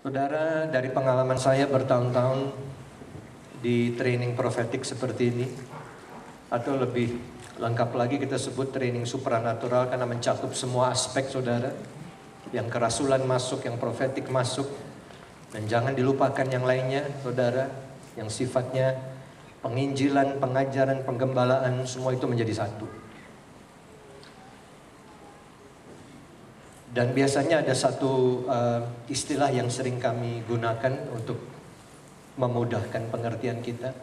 Saudara, dari pengalaman saya bertahun-tahun di training profetik seperti ini, atau lebih lengkap lagi kita sebut training supranatural karena mencakup semua aspek saudara, yang kerasulan masuk, yang profetik masuk, dan jangan dilupakan yang lainnya saudara, yang sifatnya penginjilan, pengajaran, penggembalaan, semua itu menjadi satu. Dan biasanya ada satu istilah yang sering kami gunakan untuk memudahkan pengertian kita.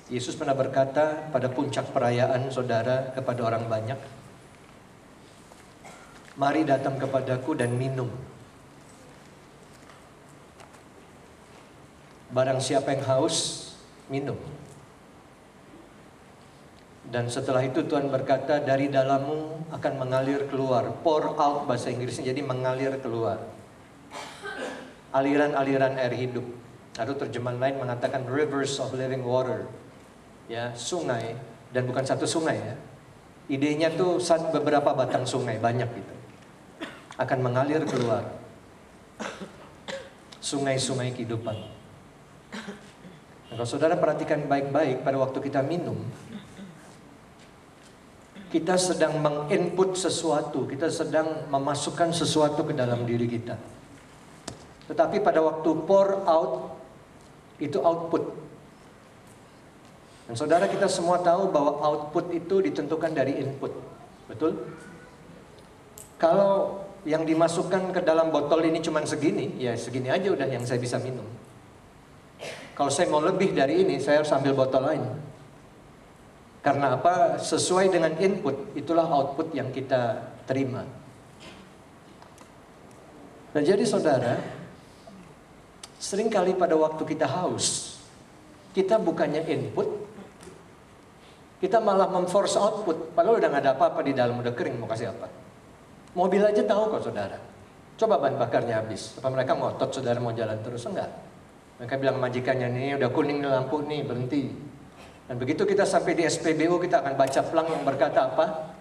Yesus pernah berkata pada puncak perayaan saudara kepada orang banyak, "Mari datang kepadaku dan minum. Barang siapa yang haus, minum." Dan setelah itu Tuhan berkata, dari dalammu akan mengalir keluar. Pour out bahasa Inggrisnya, jadi mengalir keluar. Aliran-aliran air hidup. Atau terjemahan lain mengatakan rivers of living water. Ya, sungai, dan bukan satu sungai ya. Idenya tuh beberapa batang sungai, banyak gitu. Akan mengalir keluar. Sungai-sungai kehidupan. Nah, kalau saudara perhatikan baik-baik pada waktu kita minum, kita sedang menginput sesuatu, kita sedang memasukkan sesuatu ke dalam diri kita. Tetapi pada waktu pour out, itu output. Dan saudara, kita semua tahu bahwa output itu ditentukan dari input. Betul? Kalau yang dimasukkan ke dalam botol ini cuma segini, ya segini aja udah yang saya bisa minum. Kalau saya mau lebih dari ini, saya harus ambil botol lain. Karena apa? Sesuai dengan input, itulah output yang kita terima. Nah jadi saudara, seringkali pada waktu kita haus, kita bukannya input, kita malah memforce output. Padahal udah gak ada apa-apa di dalam, udah kering, mau kasih apa? Mobil aja tahu kok saudara. Coba bahan bakarnya habis. Apa mereka ngotot saudara mau jalan terus? Enggak. Mereka bilang majikannya, nih udah kuning nih lampu nih, berhenti. Dan begitu kita sampai di SPBU, kita akan baca plang yang berkata apa?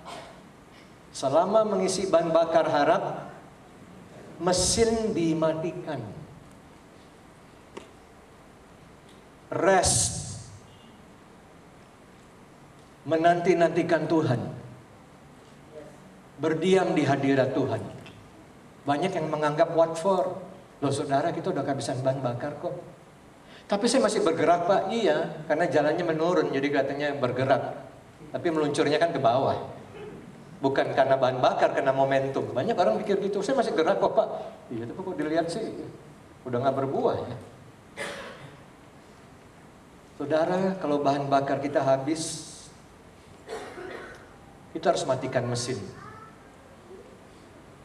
Selama mengisi bahan bakar harap, mesin dimatikan. Rest. Menanti-nantikan Tuhan. Berdiam di hadirat Tuhan. Banyak yang menganggap what for? Loh saudara, kita udah kehabisan bahan bakar kok. Tapi saya masih bergerak Pak. Iya, karena jalannya menurun, jadi katanya bergerak. Tapi meluncurnya kan ke bawah. Bukan karena bahan bakar, karena momentum. Banyak orang pikir gitu, saya masih gerak kok Pak. Iya, tapi kok dilihat sih udah gak berbuah ya. Saudara, kalau bahan bakar kita habis, kita harus matikan mesin.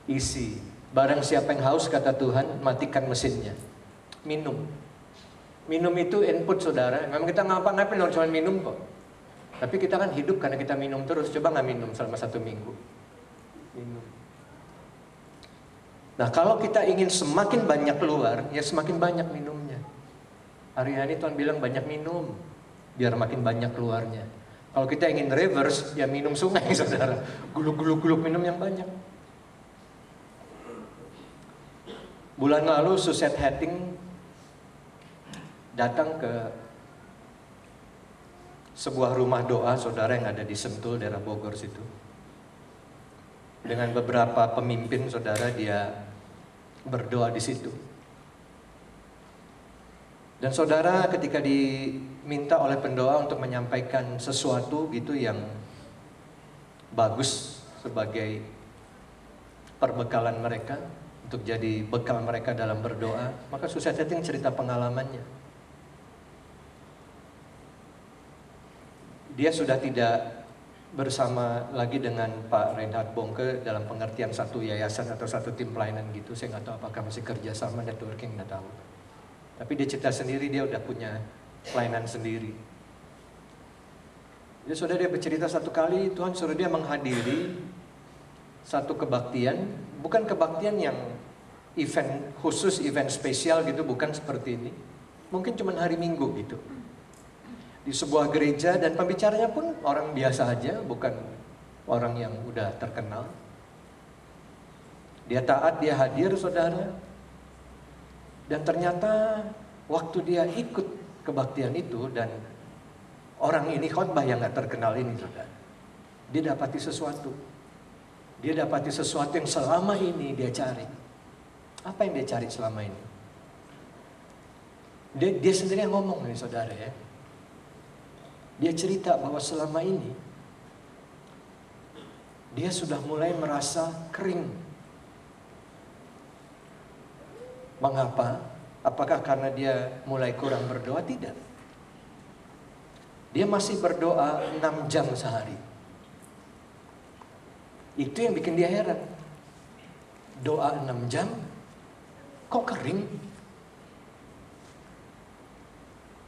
Isi. Barang siapa yang haus, kata Tuhan, matikan mesinnya. Minum. Minum itu input saudara. Memang kita ngapa-ngapain cuma minum kok. Tapi kita kan hidup karena kita minum terus. Coba nggak minum selama 1 minggu. Minum. Nah kalau kita ingin semakin banyak keluar, ya semakin banyak minumnya. Hari-hari Tuhan bilang banyak minum, biar makin banyak keluarnya. Kalau kita ingin reverse, ya minum sungai saudara. Guluk-guluk minum yang banyak. Bulan lalu Suset Hating datang ke sebuah rumah doa saudara yang ada di Sentul, daerah Bogor situ. Dengan beberapa pemimpin saudara, dia berdoa di situ. Dan saudara ketika diminta oleh pendoa untuk menyampaikan sesuatu gitu yang bagus sebagai perbekalan mereka, untuk jadi bekal mereka dalam berdoa, maka Suset Hating cerita pengalamannya. Dia sudah tidak bersama lagi dengan Pak Reinhard Bongke dalam pengertian satu yayasan atau satu tim pelayanan gitu. Saya nggak tahu apakah masih kerja sama networking, nggak tahu. Tapi dia cerita sendiri, dia udah punya pelayanan sendiri. Jadi saudara, dia bercerita satu kali Tuhan suruh dia menghadiri satu kebaktian, bukan kebaktian yang event khusus, event spesial gitu, bukan seperti ini. Mungkin cuma hari Minggu gitu. Di sebuah gereja, dan pembicaranya pun orang biasa aja, bukan orang yang udah terkenal. Dia taat, dia hadir saudara. Dan ternyata waktu dia ikut kebaktian itu, dan orang ini khotbah yang gak terkenal ini, saudara, dia dapati sesuatu. Dia dapati sesuatu yang selama ini dia cari. Apa yang dia cari selama ini? Dia sendiri yang ngomong nih, saudara ya. Dia cerita bahwa selama ini dia sudah mulai merasa kering. Mengapa? Apakah karena dia mulai kurang berdoa? Tidak. Dia masih berdoa 6 jam sehari. Itu yang bikin dia heran. Doa 6 jam, kok kering?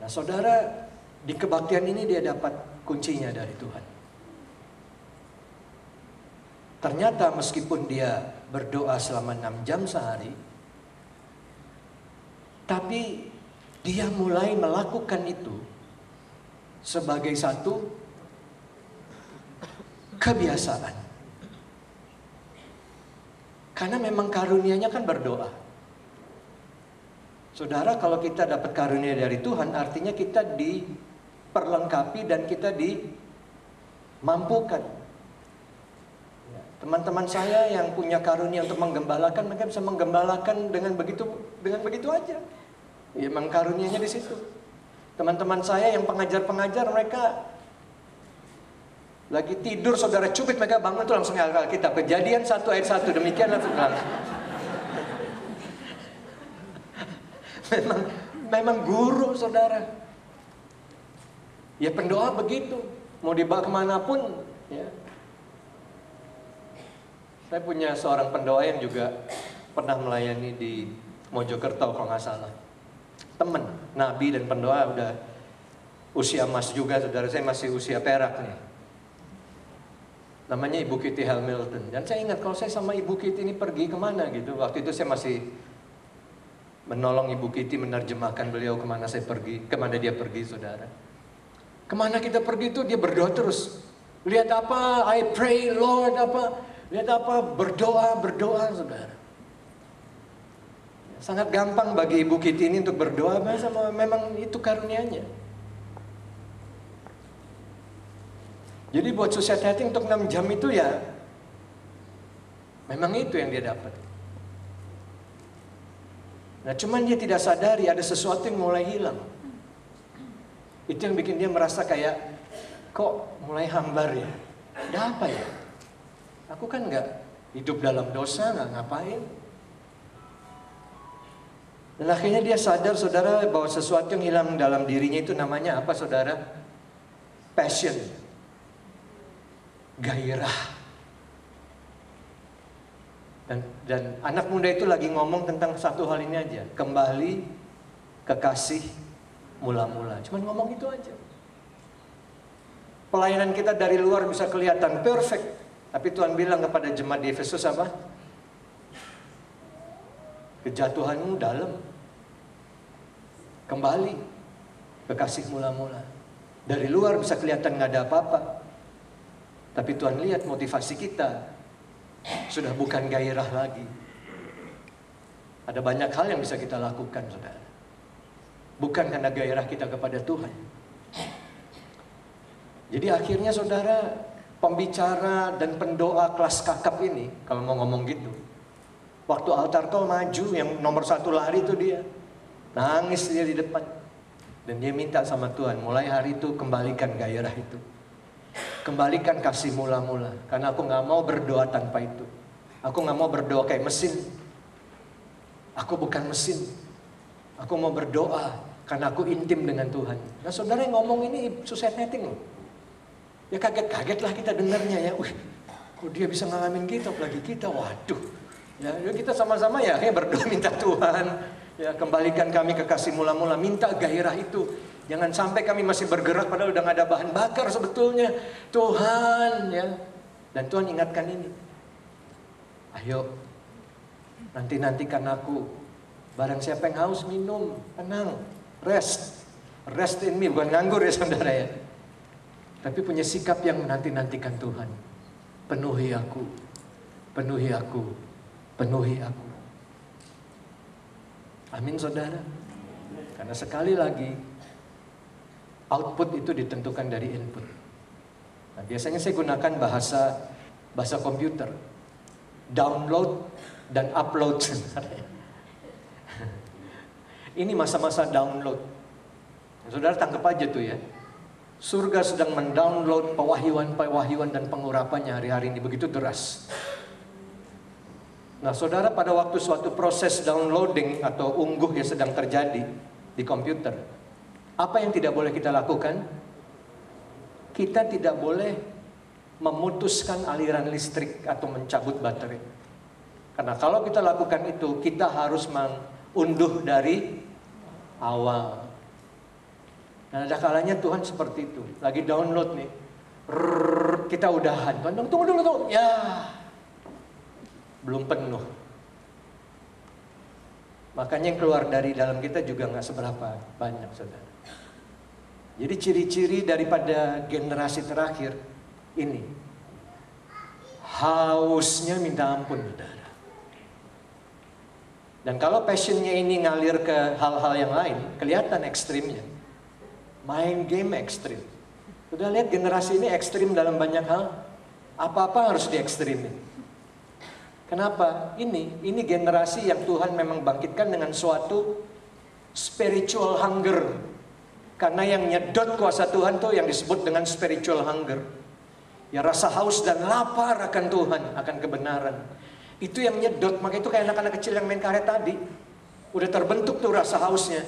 Nah, saudara, di kebaktian ini dia dapat kuncinya dari Tuhan. Ternyata meskipun dia berdoa selama 6 jam sehari, tapi dia mulai melakukan itu sebagai satu kebiasaan. Karena memang karunia-Nya kan berdoa. Saudara, kalau kita dapat karunia dari Tuhan, artinya kita diperlengkapi dan kita dimampukan. Teman-teman saya yang punya karunia untuk menggembalakan, mereka bisa menggembalakan dengan begitu aja. Ya, memang karunianya di situ. Teman-teman saya yang pengajar-pengajar, mereka lagi tidur, saudara cubit, mereka bangun tuh langsung Alkitab. Kejadian 1 ayat 1, demikianlah Tuhan. Memang guru, saudara. Ya, pendoa begitu. Mau dibawa kemanapun, ya. Saya punya seorang pendoa yang juga pernah melayani di Mojokerto kalau nggak salah. Teman, nabi dan pendoa, udah usia emas juga, saudara. Saya masih usia perak nih. Namanya Ibu Kitty Hamilton. Dan saya ingat kalau saya sama Ibu Kitty ini pergi kemana gitu. Waktu itu saya masih menolong Ibu Kitty menerjemahkan beliau kemana dia pergi, saudara. Kemana kita pergi itu dia berdoa terus. Lihat apa? I pray Lord apa? Lihat apa? Berdoa, saudara. Sangat gampang bagi Ibu Kitty ini untuk berdoa, memang itu karunia-Nya. Jadi buat society untuk 6 jam itu ya, memang itu yang dia dapat. Nah, cuman dia tidak sadari ada sesuatu yang mulai hilang. Itu yang bikin dia merasa kayak, kok mulai hambar ya? Ada apa ya? Aku kan nggak hidup dalam dosa, nggak ngapain. Dan akhirnya dia sadar, saudara, bahwa sesuatu yang hilang dalam dirinya itu namanya apa, saudara? Passion. Gairah. Dan anak muda itu lagi ngomong tentang satu hal ini aja. Kembali kekasih mula-mula. Cuman ngomong itu aja. Pelayanan kita dari luar bisa kelihatan perfect. Tapi Tuhan bilang kepada jemaat di Efesus apa? Kejatuhanmu dalam. Kembali kekasih mula-mula. Dari luar bisa kelihatan nggak ada apa-apa. Tapi Tuhan lihat motivasi kita sudah bukan gairah lagi. Ada banyak hal yang bisa kita lakukan, saudara. Bukan karena gairah kita kepada Tuhan. Jadi akhirnya, saudara, pembicara dan pendoa kelas kakap ini, kalau mau ngomong gitu, waktu altar call maju, yang nomor 1 lari itu dia. Nangis dia di depan. Dan dia minta sama Tuhan, mulai hari itu kembalikan gairah itu. Kembalikan kasih mula-mula. Karena aku gak mau berdoa tanpa itu. Aku gak mau berdoa kayak mesin. Aku bukan mesin. Aku mau berdoa karena aku intim dengan Tuhan. Nah, saudara yang ngomong ini susah netting loh. Ya kaget-kaget lah kita dengarnya ya. Wih, kok dia bisa ngalamin gitu, apalagi kita, waduh. Ya kita sama-sama ya kayak berdoa minta Tuhan, ya kembalikan kami ke kasih mula-mula, minta gairah itu. Jangan sampai kami masih bergerak padahal udah gak ada bahan bakar sebetulnya. Tuhan, ya. Dan Tuhan ingatkan ini. Ayo, nantikan aku. Barang siapa yang haus minum, tenang, rest. Rest in me, bukan nganggur ya saudara ya. Tapi punya sikap yang menanti-nantikan Tuhan. Penuhi aku, penuhi aku, penuhi aku. Amin saudara. Karena sekali lagi, output itu ditentukan dari input. Nah, biasanya saya gunakan bahasa komputer. Download dan upload sebenarnya. Ini masa-masa download. Saudara tangkap aja tuh ya. Surga sedang mendownload pewahyuan dan pengurapannya hari-hari ini begitu deras. Nah saudara, pada waktu suatu proses downloading atau unggah yang sedang terjadi di komputer, apa yang tidak boleh kita lakukan? Kita tidak boleh memutuskan aliran listrik atau mencabut baterai. Karena kalau kita lakukan itu, kita harus mengunduh dari awal. Dan ada kalanya Tuhan seperti itu, lagi download nih, kita udahan. Tuhan, tunggu dulu, ya belum penuh. Makanya yang keluar dari dalam kita juga nggak seberapa banyak, saudara. Jadi ciri-ciri daripada generasi terakhir ini, hausnya minta ampun, saudara. Dan kalau passionnya ini ngalir ke hal-hal yang lain, kelihatan ekstrimnya. Main game ekstrim. Udah lihat generasi ini ekstrim dalam banyak hal. Apa-apa harus diekstrimin. Kenapa? Ini generasi yang Tuhan memang bangkitkan dengan suatu spiritual hunger. Karena yang nyedot kuasa Tuhan tuh yang disebut dengan spiritual hunger. Ya rasa haus dan lapar akan Tuhan, akan kebenaran. Itu yang nyedot, maka itu kayak anak-anak kecil yang main karet tadi. Udah terbentuk tuh rasa hausnya.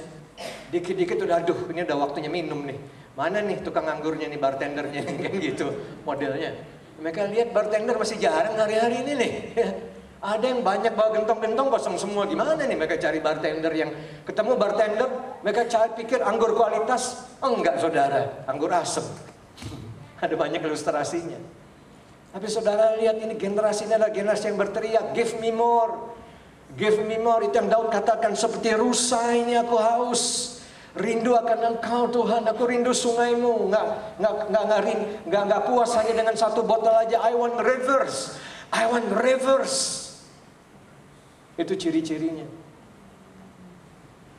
Dikit-dikit udah, aduh ini udah waktunya minum nih. Mana nih tukang anggurnya nih, bartendernya kan gitu modelnya. Mereka lihat bartender masih jarang hari-hari ini nih. Ada yang banyak bawa gentong-gentong kosong semua. Gimana nih mereka cari bartender yang ketemu bartender, mereka pikir anggur kualitas. Oh, enggak saudara, anggur asem. Ada banyak ilustrasinya. Tapi saudara lihat ini generasi ini adalah generasi yang berteriak, give me more. Give me more, itu yang Daud katakan, seperti rusa ini aku haus. Rindu akan Engkau Tuhan, aku rindu sungaimu. Nggak puas hanya dengan satu botol aja. I want rivers. I want rivers. Itu ciri-cirinya.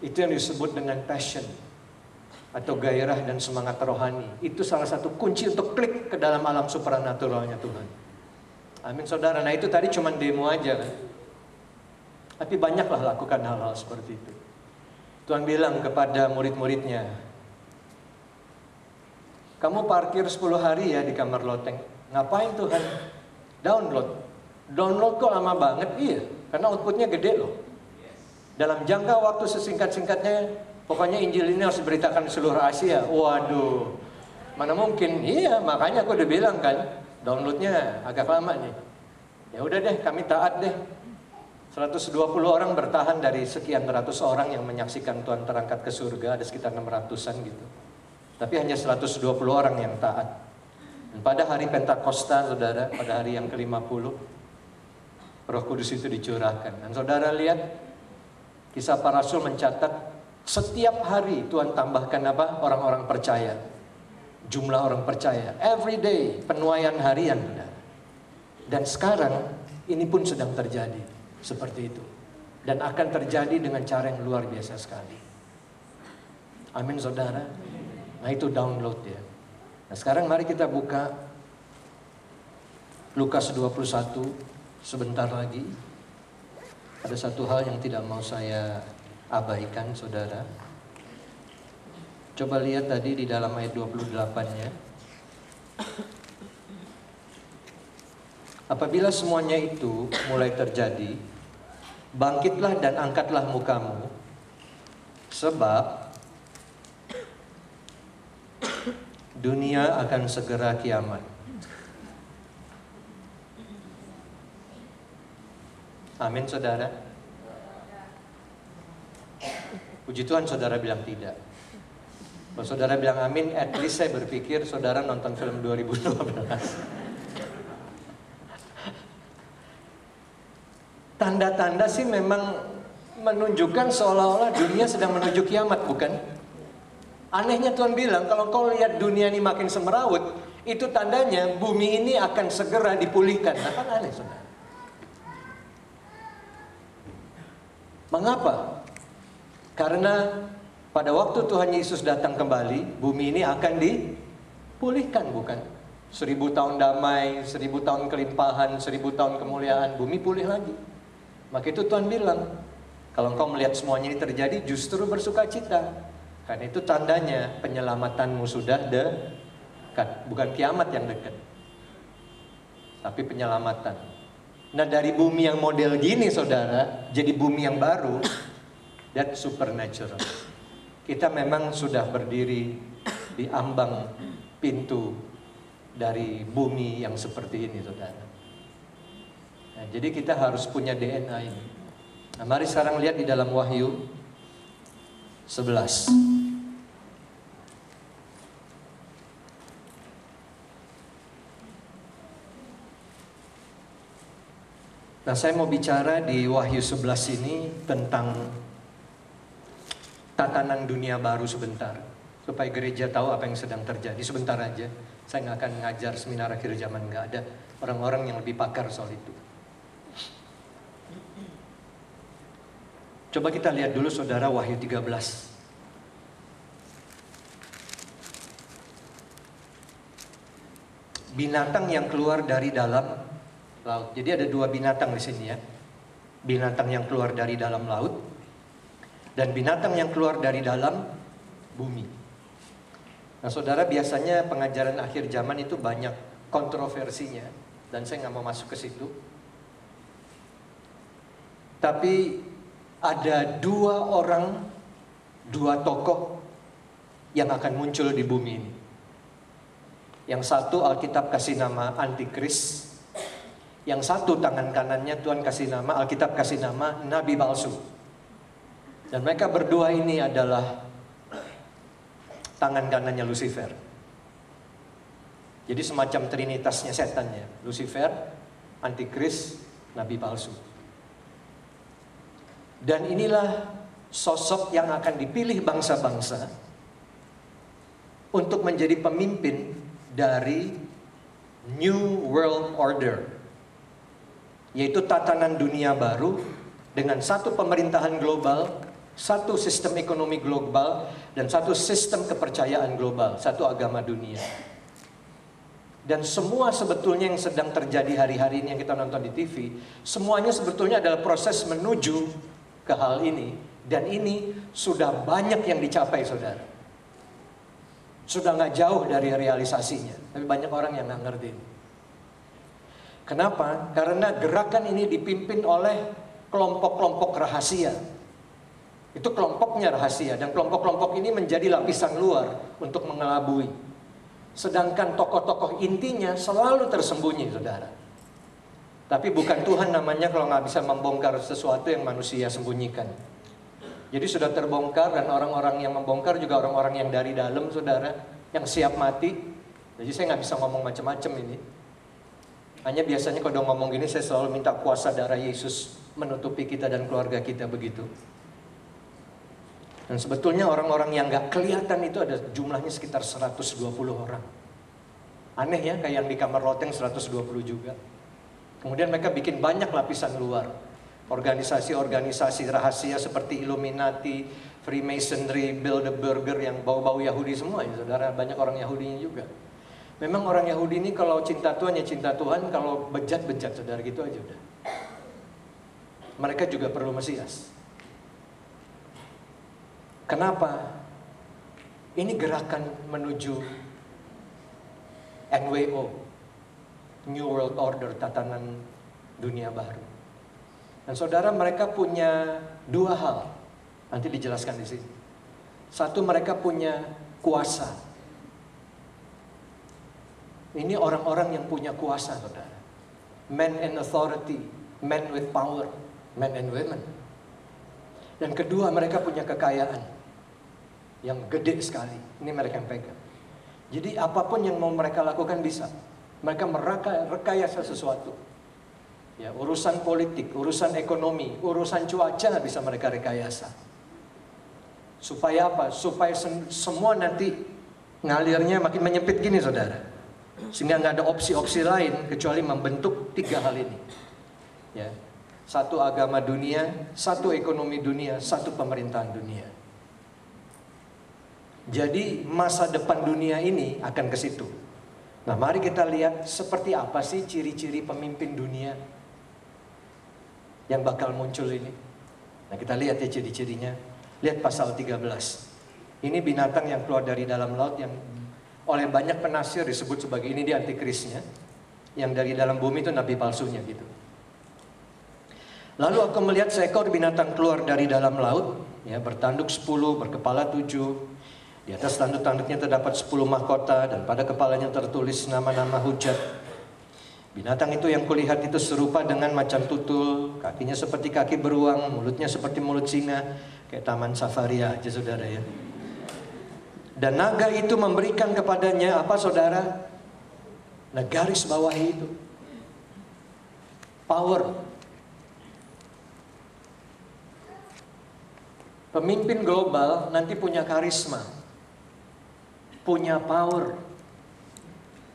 Itu yang disebut dengan passion atau gairah dan semangat rohani. Itu salah satu kunci untuk klik ke dalam alam supranaturalnya Tuhan. Amin saudara. Nah itu tadi cuma demo aja kan. Tapi banyaklah lakukan hal-hal seperti itu. Tuhan bilang kepada murid-muridnya, kamu parkir 10 hari ya di kamar loteng. Ngapain Tuhan? Download. Download kok lama banget? Iya, karena outputnya gede loh. Dalam jangka waktu sesingkat-singkatnya, pokoknya Injil ini harus diberitakan di seluruh Asia. Waduh, mana mungkin? Iya, makanya aku udah bilang kan, downloadnya agak lama nih. Ya udah deh, kami taat deh. 120 orang bertahan dari sekian ratus orang yang menyaksikan Tuhan terangkat ke surga, ada sekitar 600-an gitu. Tapi hanya 120 orang yang taat. Dan pada hari Pentakosta, saudara, pada hari yang ke-50, Roh Kudus itu dicurahkan. Dan saudara lihat, Kisah Para Rasul mencatat, setiap hari Tuhan tambahkan apa? Orang-orang percaya. Jumlah orang percaya. Every day, penuaian harian, saudara. Dan sekarang, ini pun sedang terjadi. Seperti itu. Dan akan terjadi dengan cara yang luar biasa sekali. Amin saudara. Nah itu download ya. Nah sekarang mari kita buka Lukas 21 sebentar lagi. Ada satu hal yang tidak mau saya abaikan saudara. Coba lihat tadi di dalam ayat 28-nya. Apabila semuanya itu mulai terjadi, bangkitlah dan angkatlah mukamu, sebab dunia akan segera kiamat. Amin saudara. Puji Tuhan saudara bilang tidak. Kalau saudara bilang amin, at least saya berpikir saudara nonton film 2012. Tanda-tanda sih memang menunjukkan seolah-olah dunia sedang menuju kiamat, bukan? Anehnya Tuhan bilang, kalau kau lihat dunia ini makin semeraut, itu tandanya bumi ini akan segera dipulihkan. Nah kan aneh, saudara. Mengapa? Karena pada waktu Tuhan Yesus datang kembali, bumi ini akan dipulihkan, bukan? 1000 tahun damai, 1000 tahun kelimpahan, 1000 tahun kemuliaan, bumi pulih lagi. Maka itu Tuhan bilang, kalau engkau melihat semuanya ini terjadi, justru bersukacita. Karena itu tandanya penyelamatanmu sudah dekat. Bukan kiamat yang dekat, tapi penyelamatan. Nah, dari bumi yang model gini, saudara, jadi bumi yang baru, that's supernatural. Kita memang sudah berdiri di ambang pintu dari bumi yang seperti ini, saudara. Nah, jadi kita harus punya DNA ini. Nah, mari sekarang lihat di dalam Wahyu 11. Nah, saya mau bicara di Wahyu 11 ini tentang tatanan dunia baru sebentar, supaya gereja tahu apa yang sedang terjadi. Sebentar aja, saya nggak akan ngajar seminar akhir zaman, nggak ada. Orang-orang yang lebih pakar soal itu. Coba kita lihat dulu, saudara, Wahyu 13. Binatang yang keluar dari dalam laut. Jadi ada 2 binatang di sini ya. Binatang yang keluar dari dalam laut dan binatang yang keluar dari dalam bumi. Nah, saudara, biasanya pengajaran akhir zaman itu banyak kontroversinya, dan saya nggak mau masuk ke situ. Tapi ada 2 orang, 2 tokoh yang akan muncul di bumi ini. Yang satu Alkitab kasih nama Antikris. Yang satu tangan kanannya Tuhan kasih nama, Alkitab kasih nama Nabi palsu. Dan mereka berdua ini adalah tangan kanannya Lucifer. Jadi semacam trinitasnya setannya. Lucifer, Antikris, Nabi palsu. Dan inilah sosok yang akan dipilih bangsa-bangsa untuk menjadi pemimpin dari New World Order, yaitu tatanan dunia baru dengan satu pemerintahan global, satu sistem ekonomi global, dan satu sistem kepercayaan global, satu agama dunia. Dan semua sebetulnya yang sedang terjadi hari-hari ini yang kita nonton di TV, semuanya sebetulnya adalah proses menuju ke hal ini. Dan ini sudah banyak yang dicapai, saudara. Sudah nggak jauh dari realisasinya, tapi banyak orang yang nggak ngerti. Kenapa? Karena gerakan ini dipimpin oleh kelompok-kelompok rahasia. Itu kelompoknya rahasia, dan kelompok-kelompok ini menjadi lapisan luar untuk mengelabui. Sedangkan tokoh-tokoh intinya selalu tersembunyi, saudara. Tapi bukan Tuhan namanya kalau nggak bisa membongkar sesuatu yang manusia sembunyikan. Jadi sudah terbongkar, dan orang-orang yang membongkar juga orang-orang yang dari dalam, saudara, yang siap mati. Jadi saya nggak bisa ngomong macam-macam ini. Hanya biasanya kalau ngomong gini saya selalu minta kuasa darah Yesus menutupi kita dan keluarga kita, begitu. Dan sebetulnya orang-orang yang gak kelihatan itu ada jumlahnya sekitar 120 orang. Aneh ya, kayak yang di kamar loteng 120 juga. Kemudian mereka bikin banyak lapisan luar. Organisasi-organisasi rahasia seperti Illuminati, Freemasonry, Bilderberger yang bau-bau Yahudi semua ya, saudara. Banyak orang Yahudinya juga. Memang orang Yahudi ini kalau cinta Tuhan ya cinta Tuhan, kalau bejat-bejat, saudara, gitu aja udah. Mereka juga perlu Mesias. Kenapa? Ini gerakan menuju NWO, New World Order, tatanan dunia baru. Dan saudara, mereka punya 2 hal, nanti dijelaskan di sini. Satu, mereka punya kuasa. Ini orang-orang yang punya kuasa, saudara. Men in authority, men with power, men and women. Dan kedua, mereka punya kekayaan yang gede sekali. Ini mereka yang pegang. Jadi apapun yang mau mereka lakukan bisa. Mereka merekayasa sesuatu. Ya, urusan politik, urusan ekonomi, urusan cuaca bisa mereka rekayasa. Supaya apa? Supaya semua nanti ngalirnya makin menyempit gini, saudara. Sehingga nggak ada opsi-opsi lain kecuali membentuk 3 hal ini. Ya. satu agama dunia, satu ekonomi dunia, satu pemerintahan dunia. Jadi masa depan dunia ini akan ke situ. Nah, mari kita lihat seperti apa sih ciri-ciri pemimpin dunia yang bakal muncul ini. Nah, kita lihat ya ciri-cirinya. Lihat pasal 13. Ini binatang yang keluar dari dalam laut yang oleh banyak penafsir disebut sebagai ini dia antikrisnya. Yang dari dalam bumi itu nabi palsunya gitu. Lalu aku melihat seekor binatang keluar dari dalam laut, ya, bertanduk 10, berkepala 7. Di atas tanduk-tanduknya terdapat 10 mahkota dan pada kepalanya tertulis nama-nama hujat. Binatang itu yang kulihat itu serupa dengan macan tutul, kakinya seperti kaki beruang, mulutnya seperti mulut singa, kayak taman safari aja saudara ya. Dan naga itu memberikan kepadanya apa saudara? Nah, garis bawah itu power. Pemimpin global nanti punya karisma, punya power.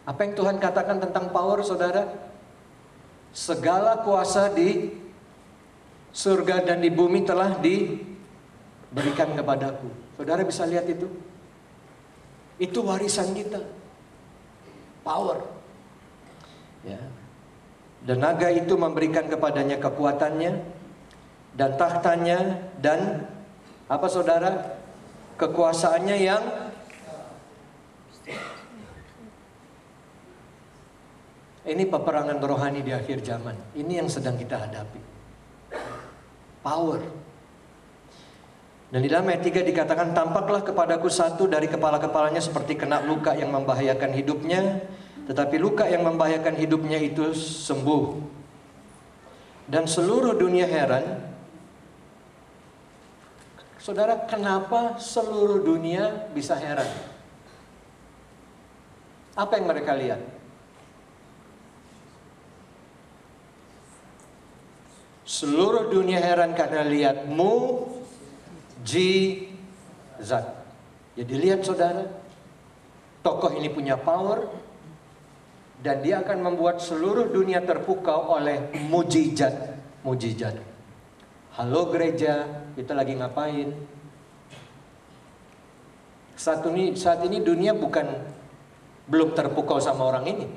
Apa yang Tuhan katakan tentang power saudara? Segala kuasa di surga dan di bumi telah diberikan kepadaku. Saudara bisa lihat itu? Itu warisan kita. Power. Ya. Dan naga itu memberikan kepadanya kekuatannya dan tahtanya dan apa saudara? Kekuasaannya yang ini peperangan rohani di akhir zaman. Ini yang sedang kita hadapi. Power. Dan di dalam ayat 3 dikatakan, tampaklah kepadaku satu dari kepala-kepalanya seperti kena luka yang membahayakan hidupnya, tetapi luka yang membahayakan hidupnya itu sembuh. Dan seluruh dunia heran. Saudara, kenapa seluruh dunia bisa heran? Apa yang mereka lihat? Seluruh dunia heran karena lihat mujizat. Jadi lihat saudara, tokoh ini punya power dan dia akan membuat seluruh dunia terpukau oleh mujizat. Halo gereja, kita lagi ngapain? Saat ini dunia belum terpukau sama orang ini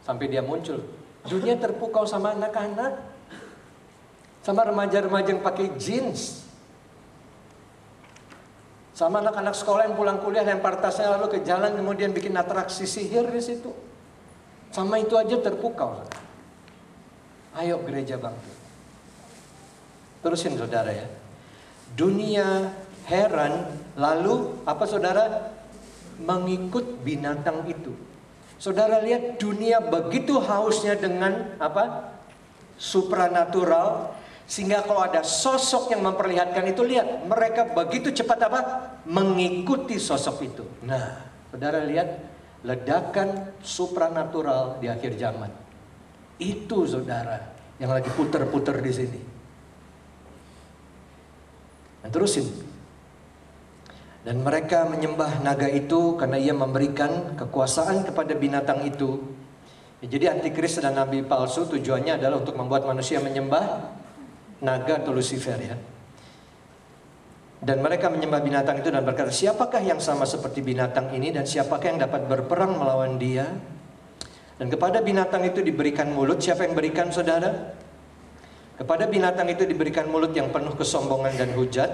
sampai dia muncul. Dunia terpukau sama anak-anak, sama remaja-remaja yang pakai jeans, sama anak-anak sekolah yang pulang kuliah lempar tasnya lalu ke jalan kemudian bikin atraksi sihir di situ. Sama itu aja terpukau. Ayo gereja bangkit. Terusin saudara ya. Dunia heran lalu apa saudara? Mengikut binatang itu. Saudara lihat dunia begitu hausnya dengan apa? Supranatural. Sehingga kalau ada sosok yang memperlihatkan itu, lihat, mereka begitu cepat apa? Mengikuti sosok itu. Nah, saudara lihat, ledakan supranatural di akhir zaman. Itu saudara, yang lagi puter-puter di sini. Nah, terusin. Dan mereka menyembah naga itu karena ia memberikan kekuasaan kepada binatang itu. Ya, jadi antikris dan nabi palsu tujuannya adalah untuk membuat manusia menyembah naga atau Lucifer ya. Dan mereka menyembah binatang itu dan berkata, siapakah yang sama seperti binatang ini dan siapakah yang dapat berperang melawan dia? Dan kepada binatang itu diberikan mulut. Siapa yang berikan saudara? Kepada binatang itu diberikan mulut yang penuh kesombongan dan hujat.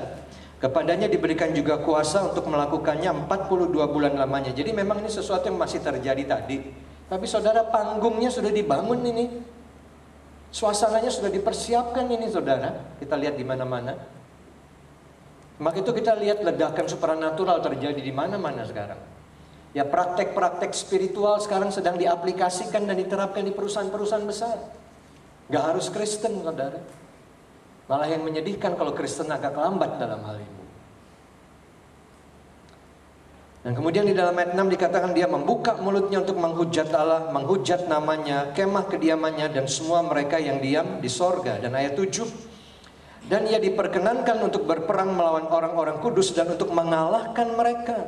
Kepadanya diberikan juga kuasa untuk melakukannya 42 bulan lamanya. Jadi memang ini sesuatu yang masih terjadi tadi. Tapi saudara, panggungnya sudah dibangun ini. Suasananya sudah dipersiapkan ini saudara. Kita lihat di mana-mana. Maka itu kita lihat ledakan supranatural terjadi di mana-mana sekarang. Ya, praktek-praktek spiritual sekarang sedang diaplikasikan dan diterapkan di perusahaan-perusahaan besar. Gak harus Kristen saudara. Malah yang menyedihkan kalau Kristen agak lambat dalam hal ini. Dan kemudian di dalam ayat 6 dikatakan dia membuka mulutnya untuk menghujat Allah, menghujat namanya, kemah kediamannya dan semua mereka yang diam di sorga. Dan ayat 7, dan ia diperkenankan untuk berperang melawan orang-orang kudus dan untuk mengalahkan mereka.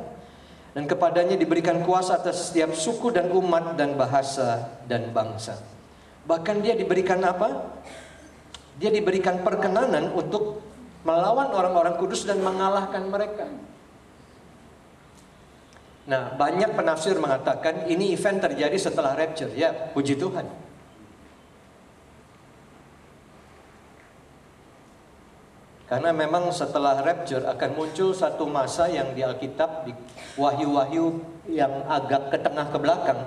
Dan kepadanya diberikan kuasa atas setiap suku dan umat dan bahasa dan bangsa. Bahkan dia diberikan apa? Dia diberikan perkenanan untuk melawan orang-orang kudus dan mengalahkan mereka. Nah, banyak penafsir mengatakan ini event terjadi setelah rapture. Ya, puji Tuhan. Karena memang setelah rapture akan muncul satu masa yang di Alkitab, di wahyu-wahyu yang agak ke tengah ke belakang,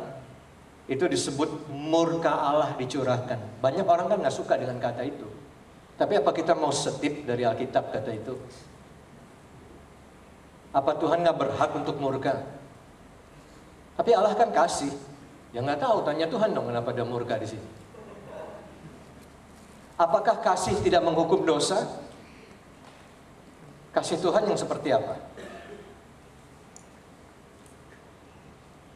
itu disebut murka Allah dicurahkan. Banyak orang kan nggak suka dengan kata itu. Tapi apa kita mau setip dari Alkitab kata itu? Apa Tuhan nggak berhak untuk murka? Tapi Allah kan kasih. Ya nggak tahu, tanya Tuhan dong kenapa ada murka di sini. Apakah kasih tidak menghukum dosa? Kasih Tuhan yang seperti apa?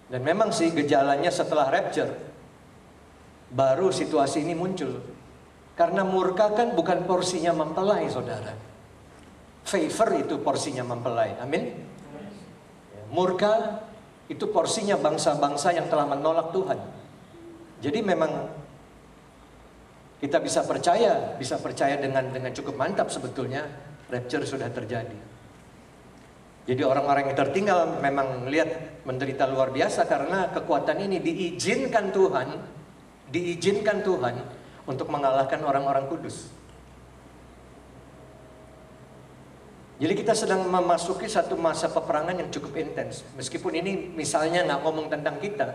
Dan memang sih gejalanya setelah rapture baru situasi ini muncul. Karena murka kan bukan porsinya mempelai, saudara. Favor itu porsinya mempelai. Amin. Murka itu porsinya bangsa-bangsa yang telah menolak Tuhan. Jadi memang kita bisa percaya dengan cukup mantap sebetulnya rapture sudah terjadi. Jadi orang-orang yang tertinggal memang melihat menderita luar biasa karena kekuatan ini diizinkan Tuhan untuk mengalahkan orang-orang kudus. Jadi kita sedang memasuki satu masa peperangan yang cukup intens. Meskipun ini misalnya nggak ngomong tentang kita,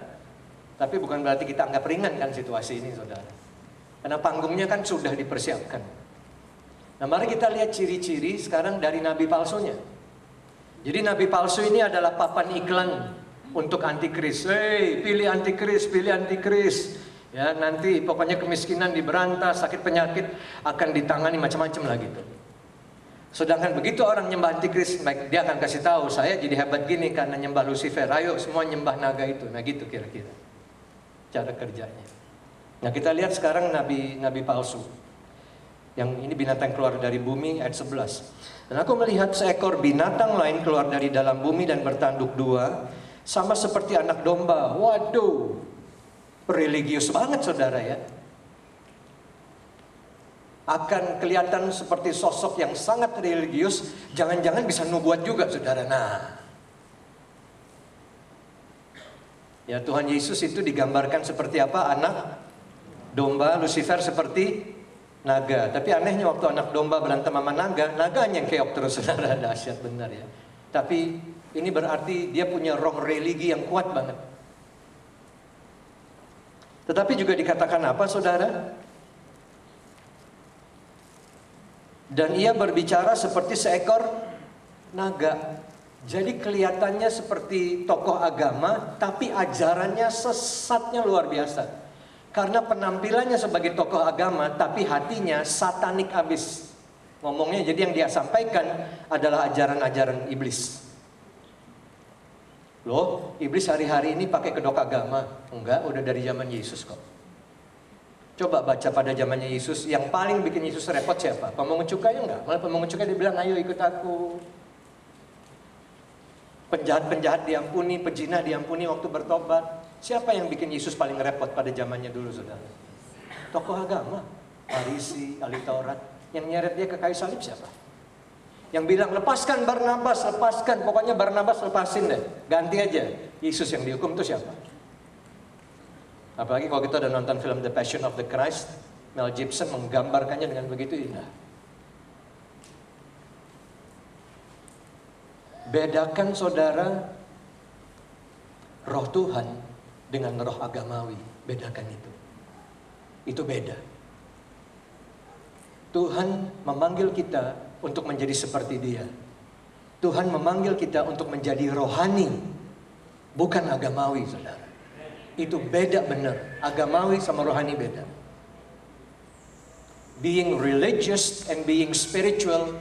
tapi bukan berarti kita anggap ringan kan situasi ini, saudara. Karena panggungnya kan sudah dipersiapkan. Nah, mari kita lihat ciri-ciri sekarang dari nabi palsunya. Jadi nabi palsu ini adalah papan iklan untuk antikris. Pilih antikris, pilih antikris. Ya, nanti pokoknya kemiskinan diberantas, sakit penyakit akan ditangani macam-macam lah gitu. Sedangkan begitu orang nyembah antikris, dia akan kasih tahu, saya jadi hebat gini karena nyembah Lucifer. Ayo semua nyembah naga itu. Nah gitu kira-kira cara kerjanya. Nah kita lihat sekarang nabi palsu. Yang ini binatang keluar dari bumi ayat 11. Dan aku melihat seekor binatang lain keluar dari dalam bumi dan bertanduk dua, sama seperti anak domba. Waduh, religius banget saudara ya. Akan kelihatan seperti sosok yang sangat religius, jangan-jangan bisa nubuat juga saudara. Nah, ya Tuhan Yesus itu digambarkan seperti apa? Anak domba, Lucifer seperti naga. Tapi anehnya waktu anak domba berantem sama naga, naganya yang keok terus saudara. Dahsyat benar ya. Tapi ini berarti dia punya roh religi yang kuat banget. Tetapi juga dikatakan apa saudara? Dan ia berbicara seperti seekor naga. Jadi kelihatannya seperti tokoh agama, tapi ajarannya sesatnya luar biasa. Karena penampilannya sebagai tokoh agama, tapi hatinya satanik abis. Ngomongnya jadi yang dia sampaikan adalah ajaran-ajaran iblis. Loh, iblis hari-hari ini pakai kedok agama? Enggak, udah dari zaman Yesus kok. Coba baca pada zamannya Yesus, yang paling bikin Yesus repot siapa? Pemungut cukai enggak? Malah pemungut cukai dia bilang, ayo ikut aku. Penjahat-penjahat diampuni, pezina diampuni waktu bertobat. Siapa yang bikin Yesus paling repot pada zamannya dulu, saudara? Tokoh agama, Farisi, ahli Taurat. Yang nyeret dia ke kayu salib siapa? Yang bilang, lepaskan Barnabas, lepaskan. Pokoknya Barnabas lepasin deh, ganti aja. Yesus yang dihukum itu siapa? Apalagi kalau kita udah nonton film The Passion of the Christ, Mel Gibson menggambarkannya dengan begitu indah. Bedakan saudara, roh Tuhan dengan roh agamawi. Bedakan itu. Itu beda. Tuhan memanggil kita untuk menjadi seperti Dia. Tuhan memanggil kita untuk menjadi rohani, bukan agamawi, saudara. Itu beda benar. Agamawi sama rohani beda. Being religious and being spiritual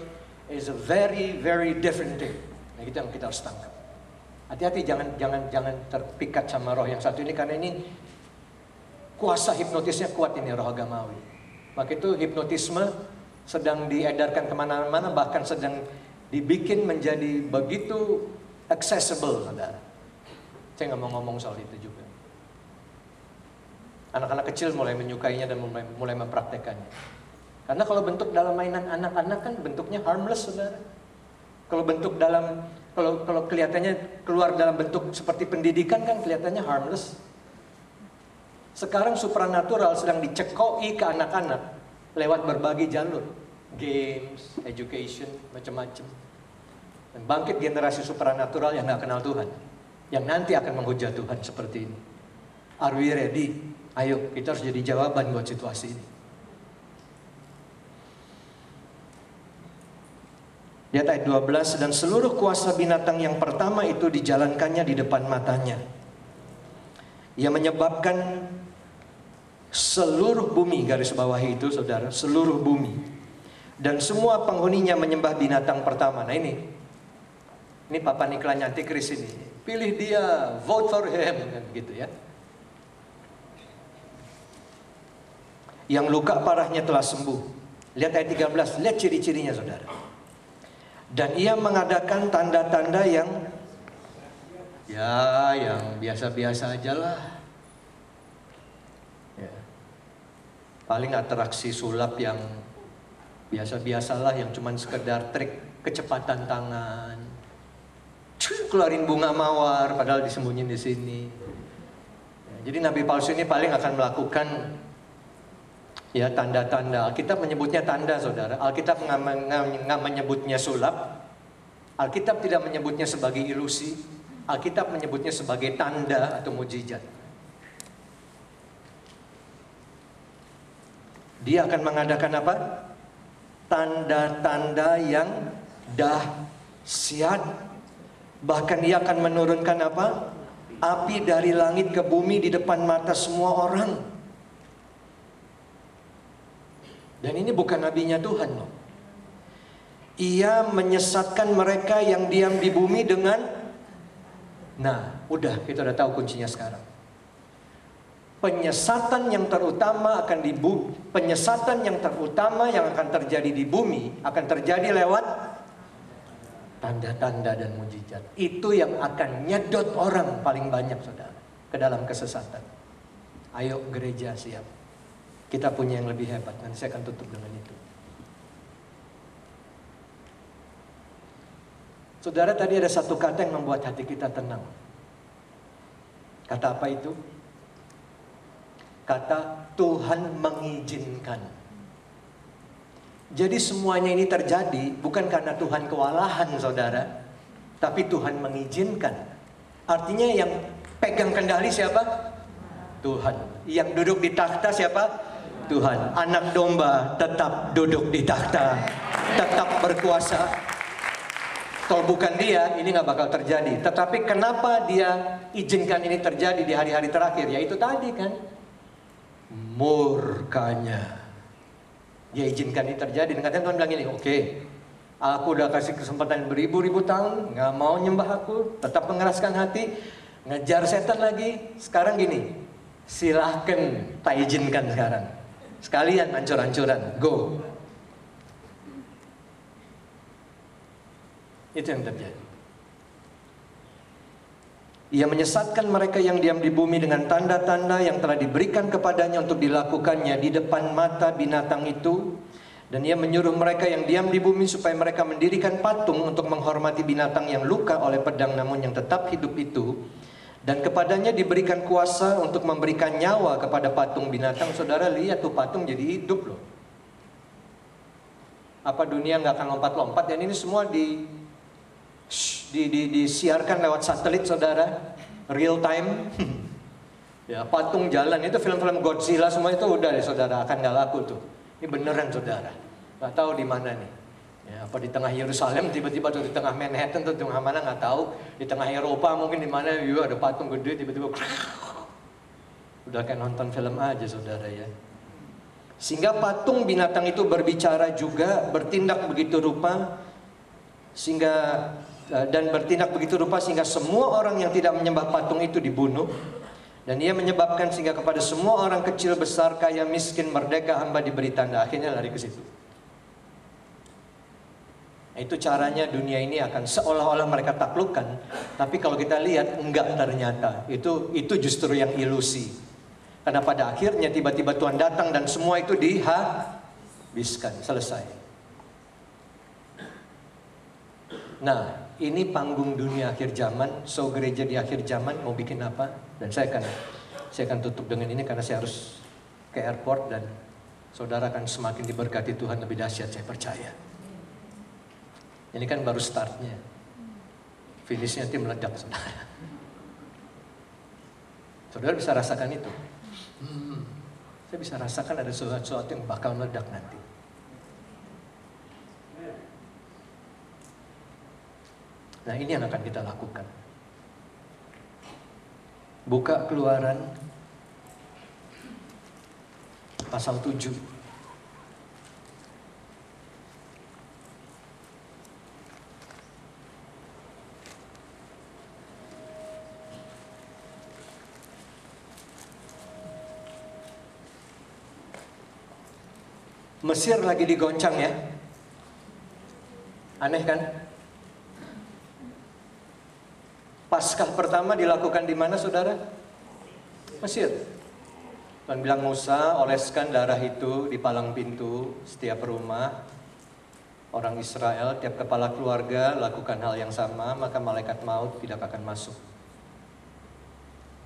is a very, very different thing. Nah, itu yang kita harus tangkap. Hati-hati, jangan terpikat sama roh yang satu ini, karena ini kuasa hipnotisnya kuat, ini roh agamawi. Maka itu hipnotisme sedang diedarkan kemana-mana, bahkan sedang dibikin menjadi begitu accessible, saudara. Saya nggak mau ngomong soal itu juga. Anak-anak kecil mulai menyukainya dan mulai mempraktekannya. Karena kalau bentuk dalam mainan anak-anak kan bentuknya harmless, saudara. Kalau bentuk dalam, kalau kelihatannya keluar dalam bentuk seperti pendidikan kan kelihatannya harmless. Sekarang supranatural sedang dicekoi ke anak-anak lewat berbagai jalur. Games, education, macam-macam. Dan bangkit generasi supranatural yang gak kenal Tuhan. Yang nanti akan menghujat Tuhan seperti ini. Are we ready? Ayo, kita harus jadi jawaban buat situasi ini. Lihat ayat 12, dan seluruh kuasa binatang yang pertama itu dijalankannya di depan matanya. Ia menyebabkan seluruh bumi, garis bawahi itu saudara, seluruh bumi. Dan semua penghuninya menyembah binatang pertama. Nah ini papan iklan antikris ini. Pilih dia, vote for him, kan gitu ya. Yang luka parahnya telah sembuh. Lihat ayat 13, lihat ciri-cirinya saudara. Dan ia mengadakan tanda-tanda yang biasa-biasa aja lah. Ya. Paling atraksi sulap yang biasa-biasalah, yang cuman sekedar trik kecepatan tangan. Keluarin bunga mawar padahal disembunyiin di sini. Ya, jadi nabi palsu ini paling akan melakukan ya tanda-tanda. Alkitab menyebutnya tanda, saudara. Alkitab nggak menyebutnya sulap. Alkitab tidak menyebutnya sebagai ilusi. Alkitab menyebutnya sebagai tanda atau mukjizat. Dia akan mengadakan apa? Tanda-tanda yang dahsyat. Bahkan dia akan menurunkan apa? Api dari langit ke bumi di depan mata semua orang. Dan ini bukan nabinya Tuhan loh. Ia menyesatkan mereka yang diam di bumi dengan, nah udah kita udah tahu kuncinya sekarang. Penyesatan yang terutama yang akan terjadi di bumi akan terjadi lewat tanda-tanda dan mukjizat. Itu yang akan nyedot orang paling banyak, saudara, ke dalam kesesatan. Ayo gereja siap. Kita punya yang lebih hebat. Nanti saya akan tutup dengan itu. Saudara, tadi ada satu kata yang membuat hati kita tenang. Kata apa itu? Kata Tuhan mengizinkan. Jadi semuanya ini terjadi bukan karena Tuhan kewalahan, saudara, tapi Tuhan mengizinkan. Artinya yang pegang kendali siapa? Tuhan. Yang duduk di takhta siapa? Tuhan. Anak domba tetap duduk di takhta, tetap berkuasa. Kalau bukan dia, ini nggak bakal terjadi. Tetapi kenapa dia izinkan ini terjadi di hari-hari terakhir? Ya itu tadi kan, murkanya. Dia izinkan ini terjadi. Dan katanya Tuhan bilang ini, oke, aku udah kasih kesempatan beribu-ribu tahun, nggak mau nyembah aku, tetap mengeraskan hati, ngejar setan lagi. Sekarang gini, silahkan tak izinkan sekarang. Sekalian hancur-hancuran, go. Itu yang terjadi. Ia menyesatkan mereka yang diam di bumi dengan tanda-tanda yang telah diberikan kepadanya untuk dilakukannya di depan mata binatang itu. Dan ia menyuruh mereka yang diam di bumi supaya mereka mendirikan patung untuk menghormati binatang yang luka oleh pedang namun yang tetap hidup itu. Dan kepadanya diberikan kuasa untuk memberikan nyawa kepada patung binatang. Saudara lihat tuh patung jadi hidup loh. Apa dunia nggak akan lompat-lompat? Dan ini semua disiarkan lewat satelit, saudara, real time. Ya, patung jalan itu film-film Godzilla semua itu udah deh, saudara, akan nggak laku tuh. Ini beneran, saudara. Nggak tahu di mana nih. Ya, apa di tengah Yerusalem, tiba-tiba tuh di tengah Manhattan tuh, di tengah mana nggak tahu. Di tengah Eropa mungkin di mana, ada patung gede, tiba-tiba udah kayak nonton film aja, saudara ya. Sehingga patung binatang itu berbicara juga, bertindak begitu rupa, bertindak begitu rupa sehingga semua orang yang tidak menyembah patung itu dibunuh. Dan ia menyebabkan sehingga kepada semua orang kecil, besar, kaya, miskin, merdeka, hamba diberi tanda. Akhirnya lari ke situ. Nah, itu caranya dunia ini akan seolah-olah mereka taklukkan. Tapi kalau kita lihat enggak, ternyata itu justru yang ilusi. Karena pada akhirnya tiba-tiba Tuhan datang dan semua itu habiskan, selesai. Nah, ini panggung dunia akhir zaman. So gereja di akhir zaman mau bikin apa? Dan saya akan tutup dengan ini karena saya harus ke airport dan saudara akan semakin diberkati Tuhan lebih dahsyat, saya percaya. Ini kan baru startnya. Finishnya nanti meledak, saudara. Saudara bisa rasakan itu. Saya bisa rasakan ada sesuatu yang bakal meledak nanti. Nah, ini yang akan kita lakukan. Buka Keluaran pasal 7. Mesir lagi digoncang ya. Aneh kan? Paskah pertama dilakukan di mana, saudara? Mesir. Tuhan bilang, Musa, oleskan darah itu di palang pintu setiap rumah. Orang Israel, tiap kepala keluarga lakukan hal yang sama, maka malaikat maut tidak akan masuk.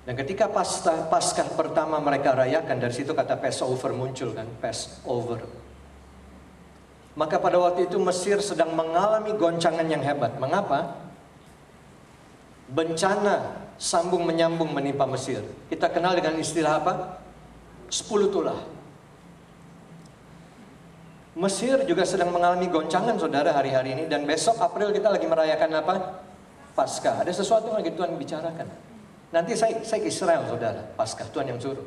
Dan ketika Paskah pertama mereka rayakan, dari situ kata Passover muncul kan, Passover. Maka pada waktu itu Mesir sedang mengalami goncangan yang hebat. Mengapa? Bencana sambung menyambung menimpa Mesir. Kita kenal dengan istilah apa? 10 tulah. Mesir juga sedang mengalami goncangan, saudara, hari-hari ini. Dan besok April kita lagi merayakan apa? Paskah. Ada sesuatu yang lagi Tuhan bicarakan. Nanti saya ke Israel, saudara. Paskah, Tuhan yang suruh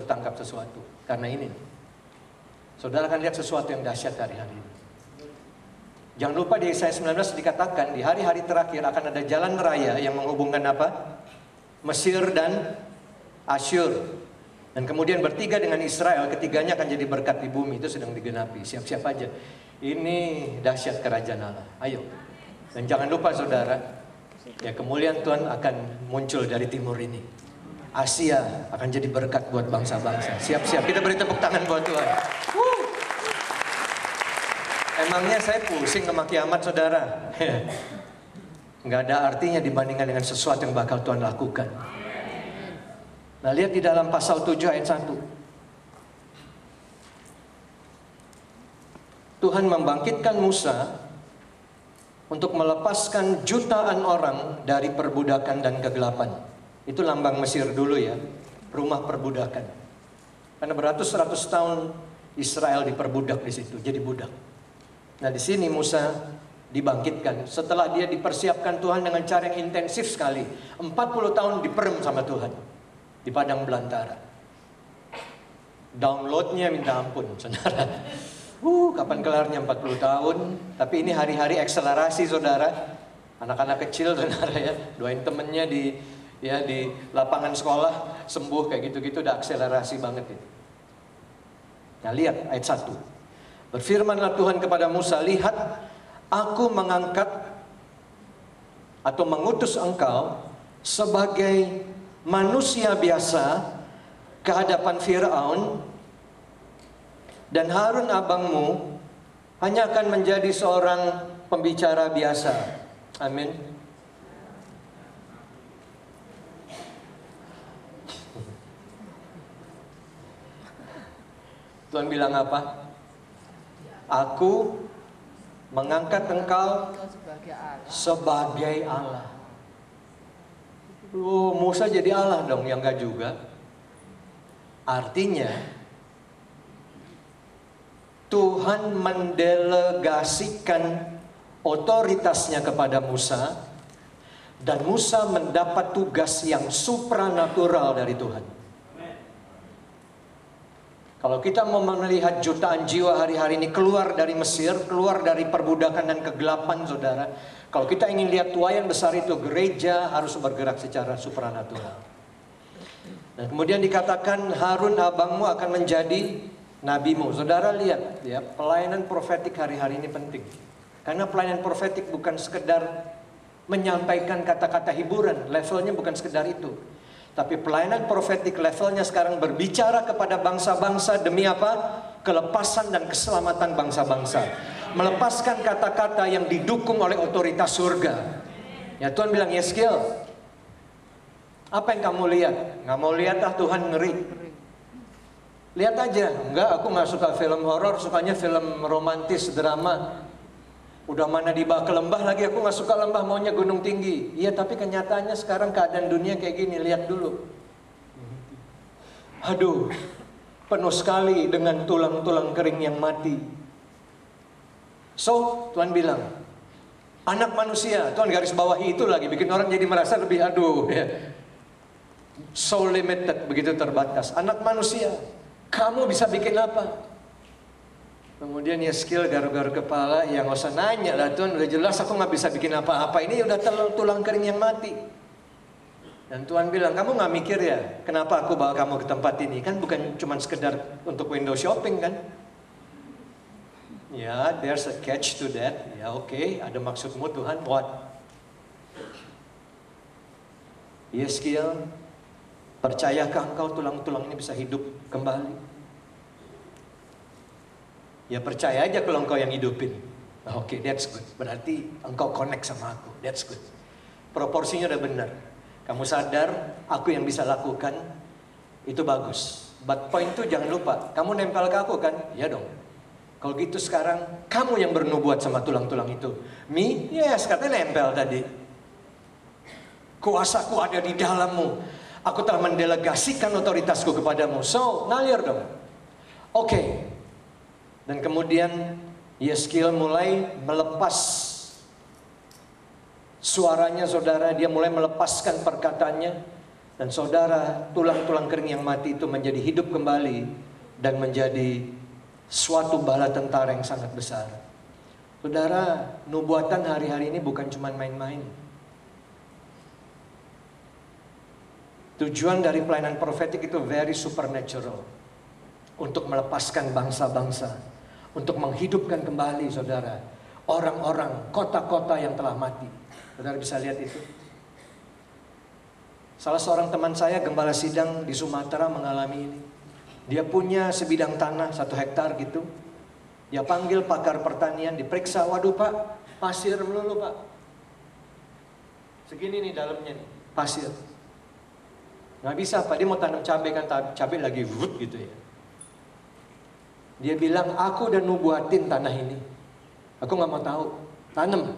tangkap sesuatu. Karena ini, saudara akan lihat sesuatu yang dahsyat hari-hari ini. Jangan lupa di Yesaya 19 dikatakan di hari-hari terakhir akan ada jalan raya yang menghubungkan apa? Mesir dan Asyur. Dan kemudian bertiga dengan Israel, ketiganya akan jadi berkat di bumi. Itu sedang digenapi. Siap-siap aja. Ini dahsyat kerajaan Allah. Ayo. Dan jangan lupa, saudara, ya, kemuliaan Tuhan akan muncul dari timur ini. Asia akan jadi berkat buat bangsa-bangsa. Siap-siap. Kita beri tepuk tangan buat Tuhan. Emangnya saya pusing sama kiamat, saudara? Nggak ada artinya dibandingkan dengan sesuatu yang bakal Tuhan lakukan. Nah, lihat di dalam pasal 7 ayat 1. Tuhan membangkitkan Musa untuk melepaskan jutaan orang dari perbudakan dan kegelapan. Itu lambang Mesir dulu ya, rumah perbudakan. Karena beratus-ratus tahun Israel diperbudak di situ, jadi budak. Nah, di sini Musa dibangkitkan setelah dia dipersiapkan Tuhan dengan cara yang intensif sekali. 40 tahun diperem sama Tuhan di padang belantara. Downloadnya minta ampun, saudara. Kapan kelarnya 40 tahun? Tapi ini hari-hari akselerasi, saudara. Anak-anak kecil, saudara ya, doain temennya di lapangan sekolah sembuh kayak gitu-gitu, udah akselerasi banget itu. Nah, lihat ayat 1. Berfirmanlah Tuhan kepada Musa, lihat, aku mengangkat atau mengutus engkau sebagai manusia biasa ke hadapan Firaun, dan Harun abangmu hanya akan menjadi seorang pembicara biasa. Amin. Tuhan bilang apa? Aku mengangkat engkau sebagai Allah. Musa jadi Allah dong? Ya enggak juga. Artinya Tuhan mendelegasikan otoritasnya kepada Musa, dan Musa mendapat tugas yang supranatural dari Tuhan. Kalau kita mau melihat jutaan jiwa hari-hari ini keluar dari Mesir, keluar dari perbudakan dan kegelapan, saudara. Kalau kita ingin lihat tuaian besar itu, gereja harus bergerak secara supranatural. Dan kemudian dikatakan Harun abangmu akan menjadi nabimu. Saudara lihat ya, pelayanan profetik hari-hari ini penting. Karena pelayanan profetik bukan sekedar menyampaikan kata-kata hiburan, levelnya bukan sekedar itu. Tapi pelayanan profetik levelnya sekarang berbicara kepada bangsa-bangsa demi apa? kelepasan dan keselamatan bangsa-bangsa. Melepaskan kata-kata yang didukung oleh otoritas surga. Ya Tuhan bilang, Yeskiel, apa yang kamu lihat? Nggak mau lihat Tuhan, ngeri. Lihat aja. Enggak, aku nggak suka film horor, sukanya film romantis, drama. Udah mana dibawa ke lembah lagi, aku nggak suka lembah, maunya gunung tinggi. Iya, tapi kenyataannya sekarang keadaan dunia kayak gini, lihat dulu. Aduh, penuh sekali dengan tulang-tulang kering yang mati. So, Tuhan bilang, anak manusia, Tuhan garis bawahi itu lagi, bikin orang jadi merasa lebih aduh ya. So limited, begitu terbatas. Anak manusia, kamu bisa bikin apa? Kemudian Yeskiel garuk-garuk kepala, ya nggak usah nanya lah Tuhan, udah jelas aku nggak bisa bikin apa-apa. Ini udah tulang kering yang mati. Dan Tuhan bilang, kamu nggak mikir ya, kenapa aku bawa kamu ke tempat ini? Kan bukan cuma sekedar untuk window shopping kan? Ya, there's a catch to that. Ya oke, ada maksudmu Tuhan, what? Yeskiel, percayakah engkau tulang-tulang ini bisa hidup kembali? Ya percaya aja kalau engkau yang hidupin. Oke, that's good. Berarti engkau connect sama aku. That's good. Proporsinya udah benar. Kamu sadar aku yang bisa lakukan, itu bagus. But point itu jangan lupa, kamu nempel ke aku kan? Iya dong. Kalau gitu sekarang kamu yang bernubuat sama tulang-tulang itu. Me? Yes, katanya nempel tadi. Kuasaku ada di dalammu. Aku telah mendelegasikan otoritasku kepadamu. So, ngalir dong. Oke. Dan kemudian Yeskiel mulai melepas suaranya, saudara. Dia mulai melepaskan perkataannya. Dan saudara, tulang-tulang kering yang mati itu menjadi hidup kembali. Dan menjadi suatu bala tentara yang sangat besar. Saudara, nubuatan hari-hari ini bukan cuma main-main. Tujuan dari pelayanan profetik itu very supernatural. Untuk melepaskan bangsa-bangsa. Untuk menghidupkan kembali, saudara, orang-orang, kota-kota yang telah mati. Saudara bisa lihat itu. Salah seorang teman saya, gembala sidang di Sumatera, mengalami ini. Dia punya sebidang tanah 1 hektar gitu. Dia panggil pakar pertanian, diperiksa. Waduh Pak, pasir melulu Pak. Segini nih dalamnya nih, pasir. Nggak bisa Pak, dia mau tanam cabai kan, cabai lagi wut gitu ya. Dia bilang, aku udah nubuatin tanah ini. Aku nggak mau tahu, tanam.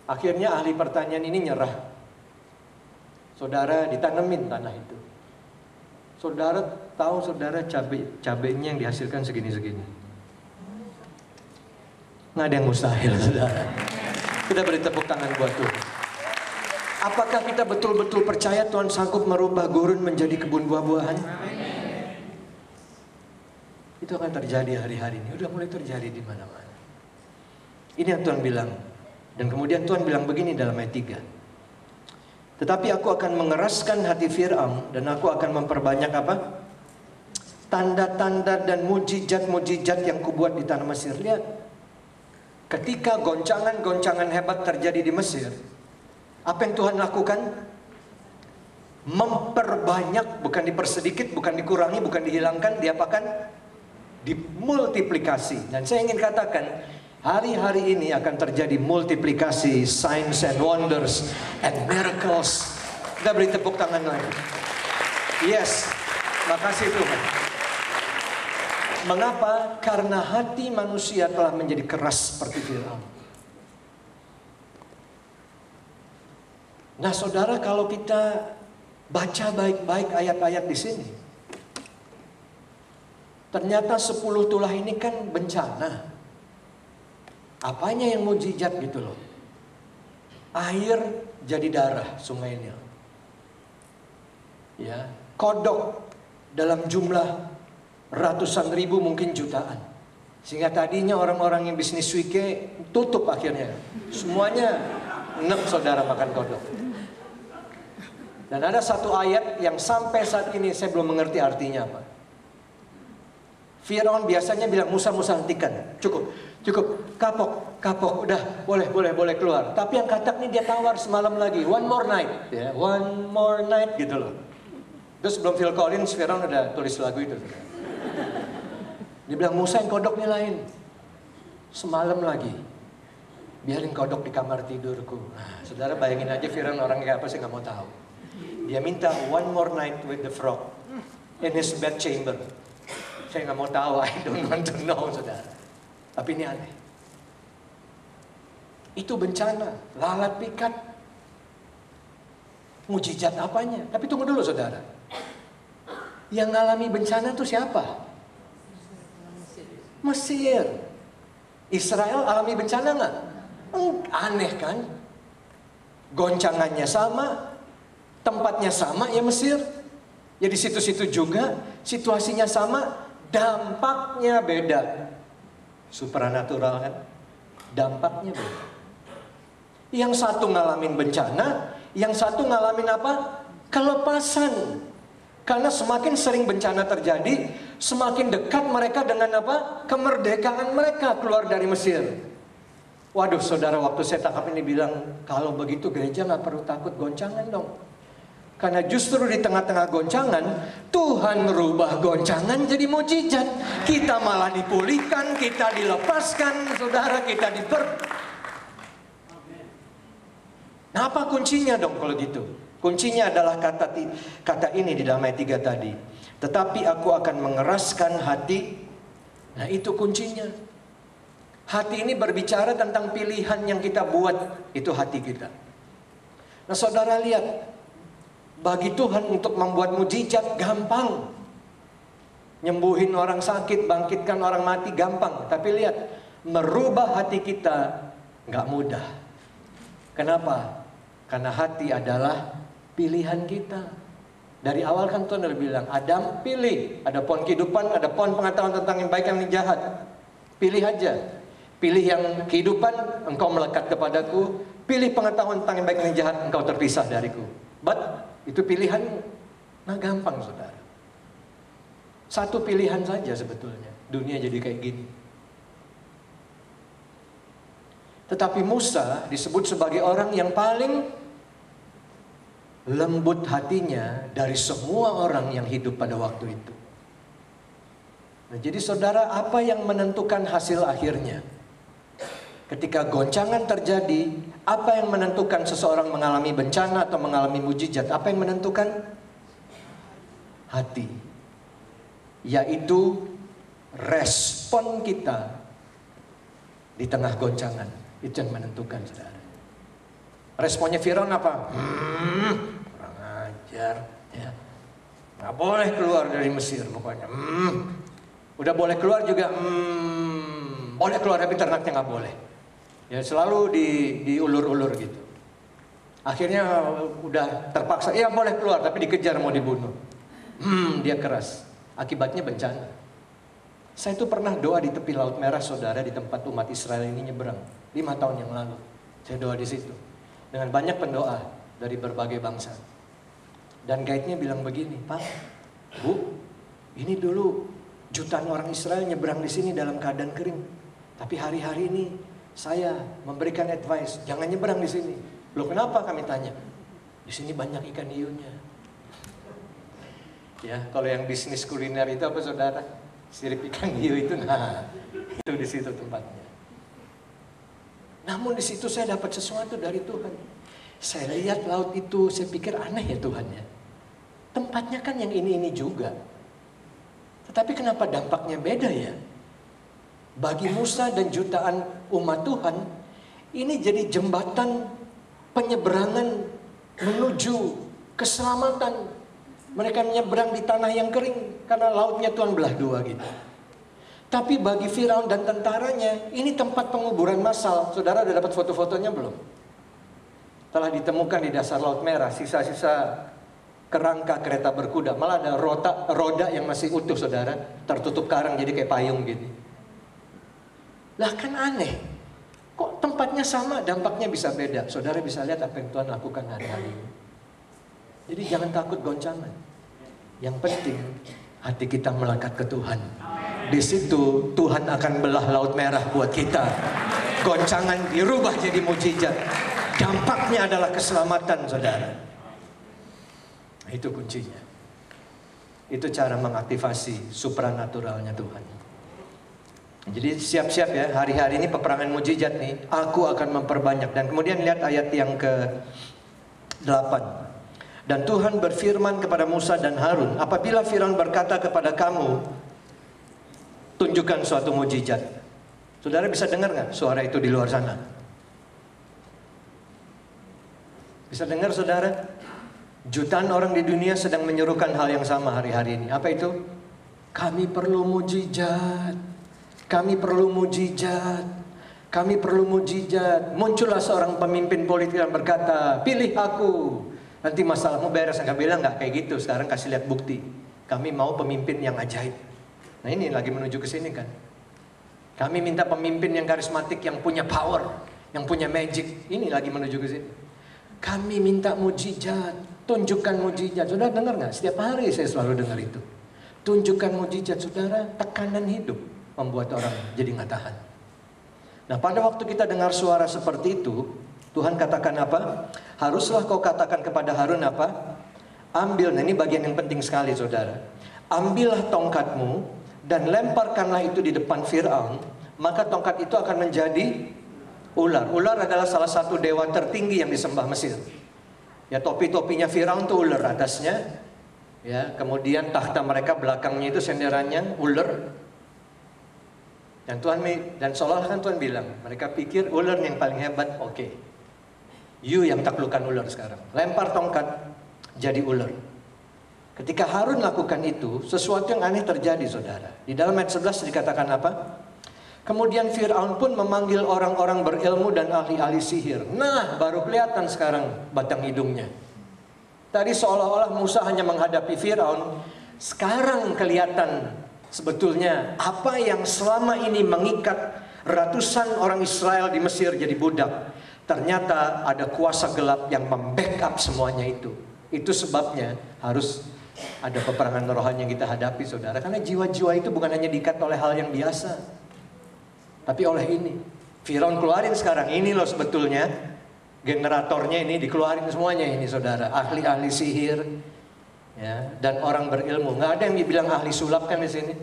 Akhirnya ahli pertanian ini nyerah. Saudara, ditanemin tanah itu. Saudara tahu, saudara, cabainya yang dihasilkan segini-segini. Nggak ada yang mustahil, saudara. Kita beri tepuk tangan buat Tuhan. Apakah kita betul-betul percaya Tuhan sanggup merubah gurun menjadi kebun buah-buahan? Itu akan terjadi hari-hari ini. Udah mulai terjadi di mana-mana. Ini yang Tuhan bilang. Dan kemudian Tuhan bilang begini dalam ayat 3. Tetapi aku akan mengeraskan hati Fir'aun dan aku akan memperbanyak apa? Tanda-tanda dan mujizat-mujizat yang kubuat di tanah Mesir. Lihat. Ketika goncangan-goncangan hebat terjadi di Mesir, apa yang Tuhan lakukan? Memperbanyak, bukan dipersedikit, bukan dikurangi, bukan dihilangkan, diapakan? Dimultiplikasi. Dan saya ingin katakan, hari-hari ini akan terjadi multiplikasi, signs and wonders and miracles. Kita beri tepuk tangan lagi. Yes, makasih Tuhan. Mengapa? Karena hati manusia telah menjadi keras seperti Firaun. Nah saudara, kalau kita baca baik-baik ayat-ayat di sini, ternyata 10 tulah ini kan bencana. Apanya yang mujizat gitu loh? Air jadi darah sungai Nil. Ya, kodok dalam jumlah ratusan ribu mungkin jutaan. Sehingga tadinya orang-orang yang bisnis wike tutup akhirnya. Semuanya enak saudara makan kodok. Dan ada satu ayat yang sampai saat ini saya belum mengerti artinya apa. Firaun biasanya bilang, Musa hentikan, cukup, kapok, udah, boleh keluar. Tapi yang katak nih dia tawar semalam lagi, one more night, ya, one more night gitu loh. Terus sebelum Phil Collins, Firaun udah tulis lagu itu. Dia bilang, Musa yang kodok nih lain. Semalam lagi. Biarin kodok di kamar tidurku. Nah, saudara bayangin aja Firaun orang kayak apa sih, nggak mau tahu. Dia minta one more night with the frog in his bed chamber. Saya nggak mau tahu, I don't want to know, saudara. Tapi ini aneh. Itu bencana, lalat pikat. Mujizat apanya? Tapi tunggu dulu, saudara. Yang ngalami bencana itu siapa? Mesir. Israel alami bencana nggak? Aneh kan? Goncangannya sama, tempatnya sama ya Mesir. Ya di situ-situ juga, situasinya sama, dampaknya beda. Supranatural kan? Dampaknya beda. Yang satu ngalamin bencana, yang satu ngalamin apa? Kelepasan. Karena semakin sering bencana terjadi, semakin dekat mereka dengan apa? Kemerdekaan mereka keluar dari Mesir. Waduh, saudara, waktu saya tangkap ini bilang, kalau begitu gereja nggak perlu takut goncangan dong. Karena justru di tengah-tengah goncangan, Tuhan merubah goncangan jadi mujizat. Kita malah dipulihkan, kita dilepaskan, saudara, kita Nah, apa kuncinya dong kalau gitu? Kuncinya adalah kata ini di dalam ayat 3 tadi. Tetapi aku akan mengeraskan hati. Nah, itu kuncinya. Hati ini berbicara tentang pilihan yang kita buat. Itu hati kita. Nah, saudara lihat. Bagi Tuhan untuk membuat mujizat gampang. Nyembuhin orang sakit, bangkitkan orang mati gampang. Tapi lihat, merubah hati kita nggak mudah. Kenapa? Karena hati adalah pilihan kita. Dari awal kan Tuhan udah bilang, Adam pilih. Ada pohon kehidupan, ada pohon pengetahuan tentang yang baik dan yang jahat. Pilih aja. Pilih yang kehidupan, engkau melekat kepadaku. Pilih pengetahuan tentang yang baik dan yang jahat, engkau terpisah dariku. But itu pilihan, nah gampang saudara. Satu pilihan saja sebetulnya. Dunia jadi kayak gini. Tetapi Musa disebut sebagai orang yang paling lembut hatinya dari semua orang yang hidup pada waktu itu. Nah, jadi saudara, apa yang menentukan hasil akhirnya? Ketika goncangan terjadi, apa yang menentukan seseorang mengalami bencana atau mengalami mujizat? Apa yang menentukan? Hati. Yaitu respon kita di tengah goncangan. Itu yang menentukan, saudara. Responnya Firaun apa? Kurang ajar. Ya. Nggak boleh keluar dari Mesir pokoknya. Udah boleh keluar juga. Boleh keluar tapi ternaknya nggak boleh. Ya selalu diulur-ulur gitu. Akhirnya udah terpaksa, ya boleh keluar tapi dikejar mau dibunuh. Dia keras. Akibatnya bencana. Saya itu pernah doa di tepi Laut Merah, saudara, di tempat umat Israel ini nyeberang 5 tahun yang lalu. Saya doa di situ dengan banyak pendoa dari berbagai bangsa. Dan guide-nya bilang begini, Pak, Bu, ini dulu jutaan orang Israel nyeberang di sini dalam keadaan kering. Tapi hari-hari ini saya memberikan advice, jangan nyeberang di sini. Loh kenapa, kami tanya? Di sini banyak ikan hiunya. Ya, kalau yang bisnis kuliner itu apa saudara? Sirip ikan hiu itu, nah itu di situ tempatnya. Namun di situ saya dapat sesuatu dari Tuhan. Saya lihat laut itu, saya pikir aneh ya Tuhan ya. Tempatnya kan yang ini juga. Tetapi kenapa dampaknya beda ya? Bagi Musa dan jutaan umat Tuhan, ini jadi jembatan penyeberangan menuju keselamatan. Mereka menyeberang di tanah yang kering karena lautnya Tuhan belah dua gitu. Tapi bagi Firaun dan tentaranya, ini tempat penguburan massal. Saudara udah dapat foto-fotonya belum? Telah ditemukan di dasar Laut Merah sisa-sisa kerangka kereta berkuda. Malah ada roda yang masih utuh, saudara, tertutup karang jadi kayak payung gini. Lah kan aneh. Kok tempatnya sama, dampaknya bisa beda. Saudara bisa lihat apa yang Tuhan lakukan hari-hari ini. Jadi jangan takut goncangan. Yang penting hati kita melekat ke Tuhan. Di situ Tuhan akan belah Laut Merah buat kita. Goncangan dirubah jadi mujizat. Dampaknya adalah keselamatan, saudara. Itu kuncinya. Itu cara mengaktifasi supranaturalnya Tuhan. Jadi siap-siap ya, hari-hari ini peperangan mujizat nih, aku akan memperbanyak. Dan kemudian lihat ayat yang ke-8. Dan Tuhan berfirman kepada Musa dan Harun, apabila Firaun berkata kepada kamu, tunjukkan suatu mujizat. Saudara bisa dengar nggak suara itu di luar sana? Bisa dengar saudara? Jutaan orang di dunia sedang menyerukan hal yang sama hari-hari ini. Apa itu? Kami perlu mujizat. Kami perlu mujizat. Kami perlu mujizat. Muncullah seorang pemimpin politik yang berkata, pilih aku. Nanti masalahmu beres. Enggak bilang enggak kayak gitu. Sekarang kasih lihat bukti. Kami mau pemimpin yang ajaib. Nah ini lagi menuju ke sini kan. Kami minta pemimpin yang karismatik, yang punya power, yang punya magic. Ini lagi menuju ke sini. Kami minta mujizat. Tunjukkan mujizat. Saudara dengar nggak? Setiap hari saya selalu dengar itu. Tunjukkan mujizat, saudara. Tekanan hidup membuat orang jadi nggak tahan. Nah pada waktu kita dengar suara seperti itu, Tuhan katakan apa? Haruslah kau katakan kepada Harun apa? Ambil, nah ini bagian yang penting sekali saudara. Ambillah tongkatmu dan lemparkanlah itu di depan Firaun, maka tongkat itu akan menjadi ular. Ular adalah salah satu dewa tertinggi yang disembah Mesir. Ya topi-topinya Firaun itu ular atasnya. Ya, kemudian tahta mereka belakangnya itu senderannya ular. Dan seolah-olah kan Tuhan bilang, mereka pikir ular yang paling hebat, oke. You yang taklukkan ular sekarang. Lempar tongkat, jadi ular. Ketika Harun lakukan itu, sesuatu yang aneh terjadi saudara. Di dalam ayat 11 dikatakan apa? Kemudian Firaun pun memanggil orang-orang berilmu dan ahli-ahli sihir. Nah, baru kelihatan sekarang batang hidungnya. Tadi seolah-olah Musa hanya menghadapi Firaun. Sekarang kelihatan sebetulnya apa yang selama ini mengikat ratusan orang Israel di Mesir jadi budak. Ternyata ada kuasa gelap yang membackup semuanya itu. Itu sebabnya harus ada peperangan rohani yang kita hadapi saudara. Karena jiwa-jiwa itu bukan hanya diikat oleh hal yang biasa, tapi oleh ini. Firaun keluarin sekarang, ini loh sebetulnya generatornya ini dikeluarin semuanya ini saudara. Ahli-ahli sihir, ya, dan orang berilmu. Nggak ada yang dibilang ahli sulap kan di sini.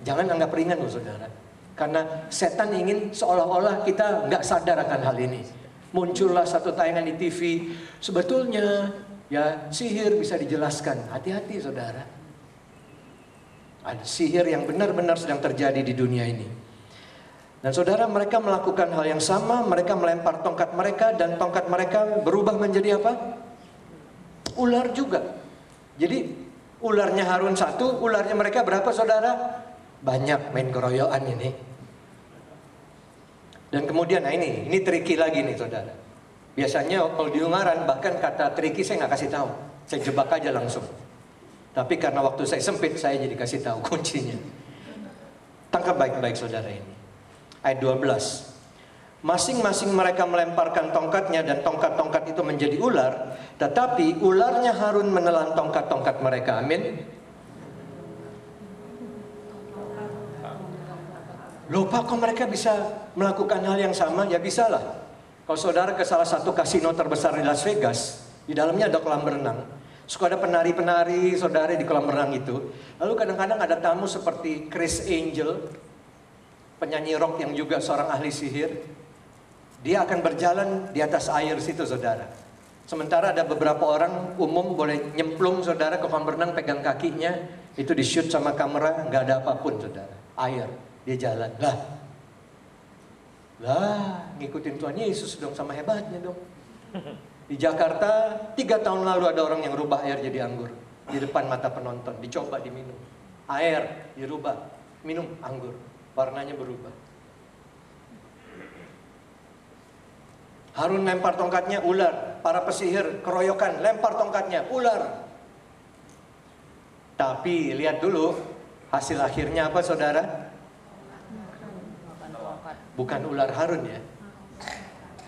Jangan anggap ringan loh saudara. Karena setan ingin seolah-olah kita nggak sadar akan hal ini. Muncullah satu tayangan di TV. Sebetulnya ya sihir bisa dijelaskan. Hati-hati saudara. Ada sihir yang benar-benar sedang terjadi di dunia ini. Dan saudara, mereka melakukan hal yang sama. Mereka melempar tongkat mereka dan tongkat mereka berubah menjadi apa? Ular juga. Jadi ularnya Harun satu, ularnya mereka berapa saudara? Banyak, main keroyokan ini. Dan kemudian, nah ini tricky lagi nih saudara. Biasanya kalau di Ungaran bahkan kata tricky saya nggak kasih tahu, saya jebak aja langsung. Tapi karena waktu saya sempit, saya jadi kasih tahu kuncinya. Tangkap baik-baik saudara ini. Ayat 12. Masing-masing mereka melemparkan tongkatnya dan tongkat-tongkat itu menjadi ular. Tetapi ularnya Harun menelan tongkat-tongkat mereka. Amin. Lupa kok mereka bisa melakukan hal yang sama? Ya bisalah. Kalau saudara ke salah satu kasino terbesar di Las Vegas, di dalamnya ada kolam renang. Suka ada penari-penari saudara di kolam renang itu. Lalu kadang-kadang ada tamu seperti Chris Angel, penyanyi rock yang juga seorang ahli sihir. Dia akan berjalan di atas air situ saudara. Sementara ada beberapa orang umum boleh nyemplung saudara ke kolam renang, pegang kakinya, itu di shoot sama kamera, nggak ada apapun saudara. Air, dia jalan. Lah, ngikutin Tuhan Yesus dong, sama hebatnya dong. Di Jakarta 3 tahun lalu ada orang yang rubah air jadi anggur di depan mata penonton, dicoba diminum. Air dirubah, minum anggur, warnanya berubah. Harun lempar tongkatnya, ular. Para pesihir keroyokan, lempar tongkatnya, ular. Tapi lihat dulu hasil akhirnya apa saudara? Bukan ular Harun ya,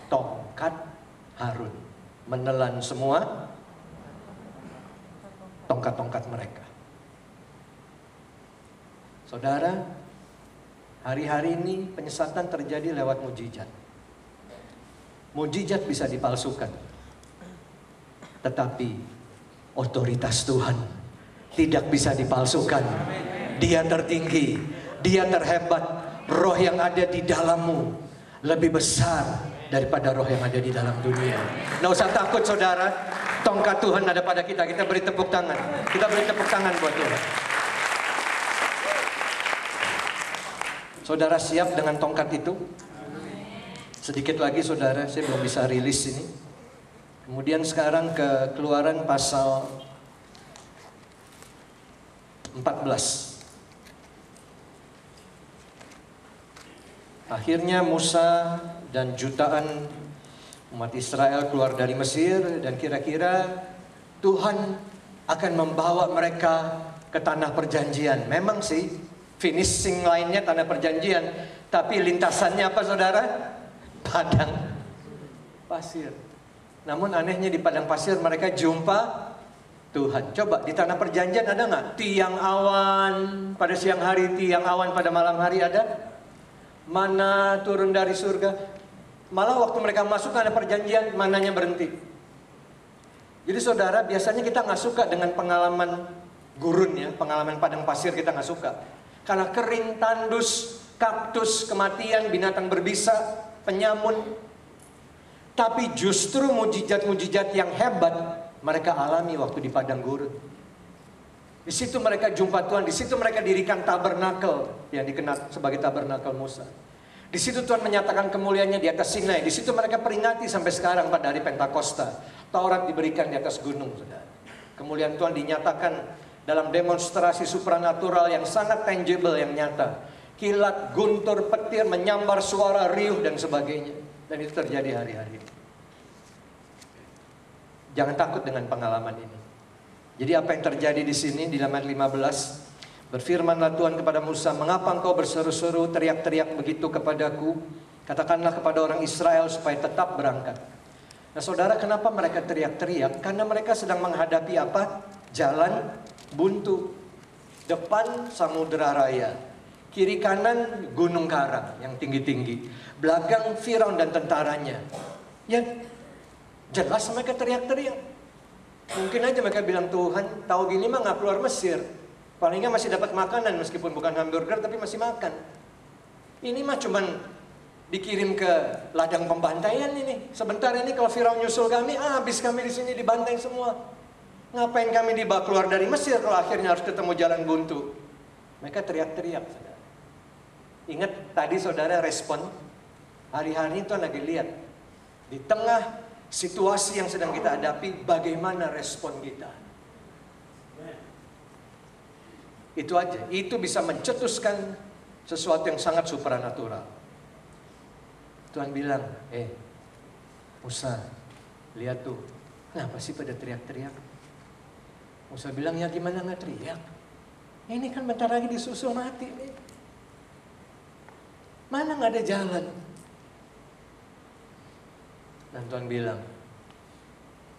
tongkat Harun menelan semua tongkat-tongkat mereka. Saudara, hari-hari ini penyesatan terjadi lewat mujizat. Mujizat bisa dipalsukan, tetapi otoritas Tuhan tidak bisa dipalsukan. Dia tertinggi, dia terhebat. roh yang ada di dalammu lebih besar daripada roh yang ada di dalam dunia. Nggak usah takut saudara, tongkat Tuhan ada pada kita. Kita beri tepuk tangan. Kita beri tepuk tangan buat Tuhan. Saudara siap dengan tongkat itu? Sedikit lagi saudara, saya belum bisa rilis ini. Kemudian sekarang ke Keluaran pasal 14. Akhirnya Musa dan jutaan umat Israel keluar dari Mesir, dan kira-kira Tuhan akan membawa mereka ke tanah perjanjian. Memang sih finishing line-nya tanah perjanjian, tapi lintasannya apa saudara? Padang pasir. Namun anehnya di padang pasir mereka jumpa Tuhan. Coba di tanah perjanjian ada nggak tiang awan pada siang hari, tiang awan pada malam hari ada? Mana turun dari surga? Malah waktu mereka masuk tanah perjanjian, mananya berhenti. Jadi saudara, biasanya kita nggak suka dengan pengalaman gurun ya, pengalaman padang pasir kita nggak suka. Karena kering, tandus, kaktus, kematian, binatang berbisa, penyamun. Tapi justru mujizat-mujizat yang hebat mereka alami waktu di padang gurun. Di situ mereka jumpa Tuhan, di situ mereka dirikan tabernakel yang dikenal sebagai tabernakel Musa. Di situ Tuhan menyatakan kemuliaannya di atas Sinai. Di situ mereka peringati sampai sekarang pada hari Pentakosta. Taurat diberikan di atas gunung, saudara. Kemuliaan Tuhan dinyatakan dalam demonstrasi supranatural yang sangat tangible, yang nyata. Kilat, guntur, petir, menyambar suara, riuh, dan sebagainya. Dan itu terjadi hari-hari ini. Jangan takut dengan pengalaman ini. Jadi apa yang terjadi di sini di ayat 15? Berfirmanlah Tuhan kepada Musa, mengapa engkau berseru-seru, teriak-teriak begitu kepadaku? Katakanlah kepada orang Israel supaya tetap berangkat. Nah saudara, kenapa mereka teriak-teriak? Karena mereka sedang menghadapi apa? Jalan buntu. Depan Samudra Raya, kiri kanan Gunung Karang yang tinggi-tinggi, belakang Firaun dan tentaranya. Ya jelas mereka teriak-teriak. Mungkin aja mereka bilang, Tuhan tahu gini mah nggak keluar Mesir. Paling nggak masih dapat makanan, meskipun bukan hamburger tapi masih makan. Ini mah cuman dikirim ke ladang pembantaian ini. Sebentar ini kalau Firaun nyusul kami, habis kami di sini dibantai semua. Ngapain kami dibawa keluar dari Mesir kalau akhirnya harus ketemu jalan buntu? Mereka teriak-teriak, saudara. Ingat tadi saudara respon. Hari-hari itu lagi lihat. Di tengah situasi yang sedang kita hadapi, bagaimana respon kita. Itu aja. Itu bisa mencetuskan sesuatu yang sangat supranatural. Tuhan bilang, Musa, lihat tuh. Kenapa sih pada teriak-teriak? Musa bilang, ya gimana nggak teriak? Ini kan bentar lagi disusul mati nih. Mana nggak ada jalan? Dan Tuhan bilang,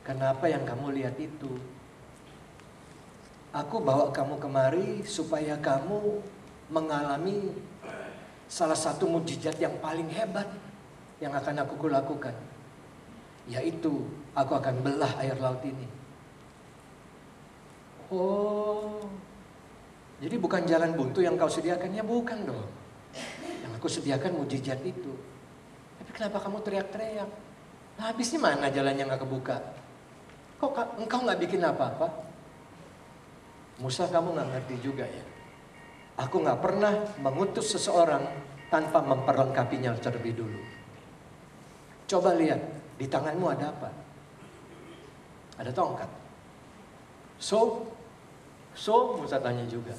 kenapa yang kamu lihat itu? Aku bawa kamu kemari supaya kamu mengalami salah satu mujizat yang paling hebat yang akan aku lakukan. Yaitu, aku akan belah air laut ini. Oh, jadi bukan jalan buntu yang kau sediakannya, bukan dong. Yang aku sediakan mujizat itu. Tapi kenapa kamu teriak-teriak? Nah, habisnya mana jalannya nggak kebuka? Kok engkau nggak bikin apa-apa? Musa, kamu nggak ngerti juga ya. Aku nggak pernah mengutus seseorang tanpa memperlengkapinya terlebih dulu. Coba lihat, di tanganmu ada apa? Ada tongkat. So Musa tanya juga.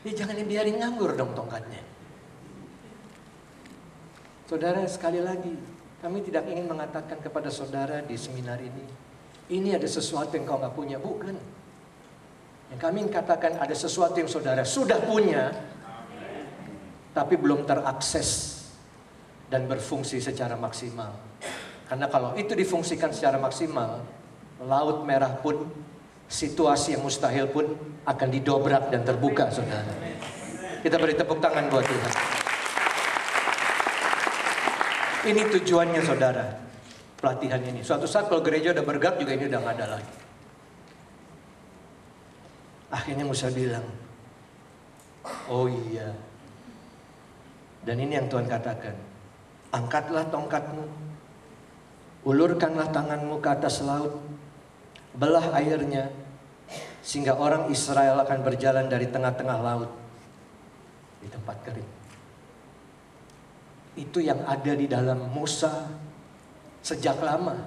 Jangan dibiarin nganggur dong tongkatnya. Saudara, sekali lagi, kami tidak ingin mengatakan kepada saudara di seminar ini ada sesuatu yang kau nggak punya, bukan. Yang kami katakan ada sesuatu yang saudara sudah punya, tapi belum terakses dan berfungsi secara maksimal. Karena kalau itu difungsikan secara maksimal, Laut Merah pun, situasi yang mustahil pun akan didobrak dan terbuka, saudara. Kita beri tepuk tangan buat Tuhan. Ini tujuannya, saudara, pelatihan ini. Suatu saat kalau gereja udah bergerak juga ini udah nggak ada lagi. Akhirnya Musa bilang, oh iya, Dan ini yang Tuhan katakan, angkatlah tongkatmu, ulurkanlah tanganmu ke atas laut, belah airnya, sehingga orang Israel akan berjalan dari tengah-tengah laut di tempat kering. Itu yang ada di dalam Musa sejak lama.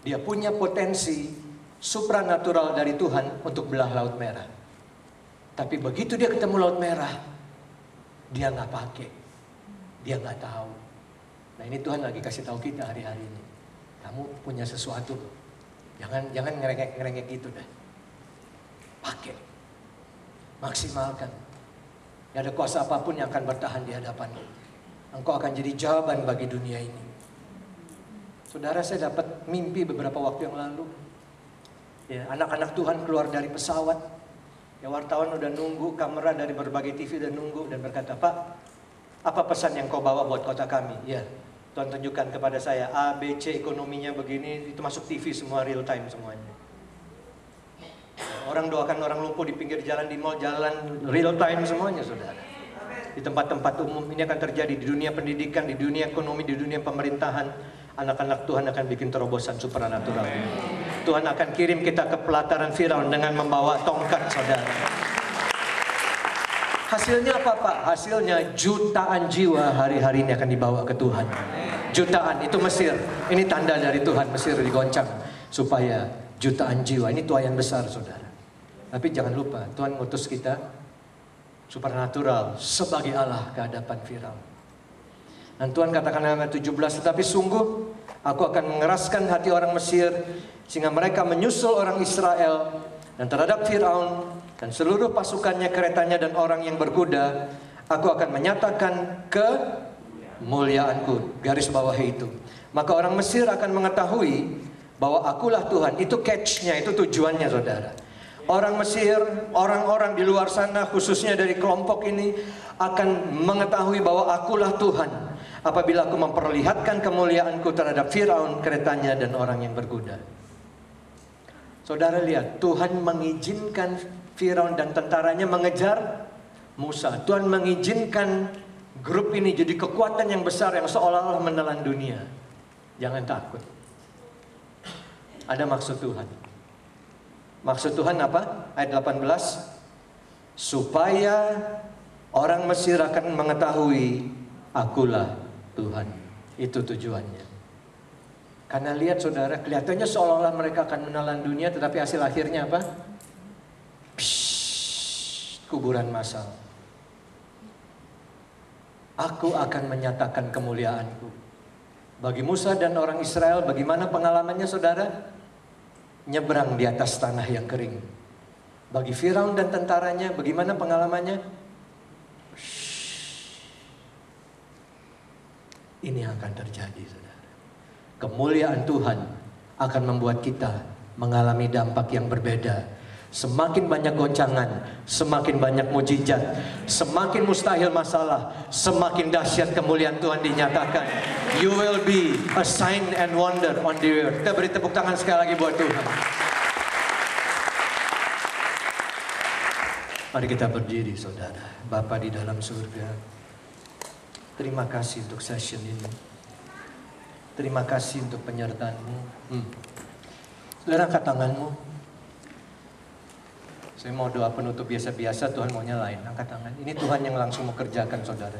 Dia punya potensi supranatural dari Tuhan untuk belah Laut Merah. Tapi begitu dia ketemu Laut Merah, dia nggak pakai, dia nggak tahu. Nah ini Tuhan lagi kasih tahu kita hari-hari ini, kamu punya sesuatu, jangan ngerengek gitu dah. Pakai, maksimalkan. Gak ada kuasa apapun yang akan bertahan di hadapanmu. Engkau akan jadi jawaban bagi dunia ini. Saudara, saya dapat mimpi beberapa waktu yang lalu. Ya, anak-anak Tuhan keluar dari pesawat. Ya, wartawan udah nunggu, kamera dari berbagai TV udah nunggu dan berkata, "Pak, apa pesan yang kau bawa buat kota kami?" Ya, Tuhan tunjukkan kepada saya A, B, C ekonominya begini, itu masuk TV semua real time semuanya. Orang doakan orang lumpuh di pinggir jalan, di mall, jalan real time semuanya, saudara. Di tempat-tempat umum ini akan terjadi, di dunia pendidikan, di dunia ekonomi, di dunia pemerintahan. Anak-anak Tuhan akan bikin terobosan supranatural. Tuhan akan kirim kita ke pelataran Firaun dengan membawa tongkat, saudara. Hasilnya apa, Pak? Hasilnya jutaan jiwa hari-hari ini akan dibawa ke Tuhan. Jutaan, itu Mesir. Ini tanda dari Tuhan, Mesir digoncang supaya jutaan jiwa. Ini tuayan besar, saudara. Tapi jangan lupa, Tuhan ngutus kita supernatural sebagai Allah ke hadapan Firaun. Dan Tuhan katakan dalam ayat 17, "Tetapi sungguh aku akan mengeraskan hati orang Mesir sehingga mereka menyusul orang Israel, dan terhadap Firaun dan seluruh pasukannya, keretanya dan orang yang berkuda, aku akan menyatakan kemuliaanku." Garis bawah itu. Maka orang Mesir akan mengetahui bahwa akulah Tuhan. Itu catch-nya, itu tujuannya, saudara. Orang Mesir, orang-orang di luar sana, khususnya dari kelompok ini, akan mengetahui bahwa akulah Tuhan apabila aku memperlihatkan kemuliaanku terhadap Firaun, keretanya dan orang yang berkuda. Saudara lihat, Tuhan mengizinkan Firaun dan tentaranya mengejar Musa. Tuhan mengizinkan grup ini jadi kekuatan yang besar yang seolah-olah menelan dunia. Jangan takut. Ada maksud Tuhan. Maksud Tuhan apa? Ayat 18. Supaya orang Mesir akan mengetahui akulah Tuhan. Itu tujuannya. Karena lihat, saudara, kelihatannya seolah-olah mereka akan menelan dunia, tetapi hasil akhirnya apa? Kuburan massal. Aku akan menyatakan kemuliaanku. Bagi Musa dan orang Israel, bagaimana pengalamannya, saudara? Nyebrang di atas tanah yang kering. Bagi Firaun dan tentaranya, bagaimana pengalamannya? Ini akan terjadi, saudara. Kemuliaan Tuhan akan membuat kita mengalami dampak yang berbeda. Semakin banyak goncangan, semakin banyak mujizat, semakin mustahil masalah, semakin dahsyat kemuliaan Tuhan dinyatakan. You will be a sign and wonder on the earth. Kita beri tepuk tangan sekali lagi buat Tuhan. Mari kita berdiri, saudara. Bapa di dalam surga, terima kasih untuk session ini. Terima kasih untuk penyertaan-Mu. Saudara, angkat tanganmu. Saya mau doa penutup biasa-biasa, Tuhan mau nyalain. Angkat tangan. Ini Tuhan yang langsung mau kerjakan, saudara.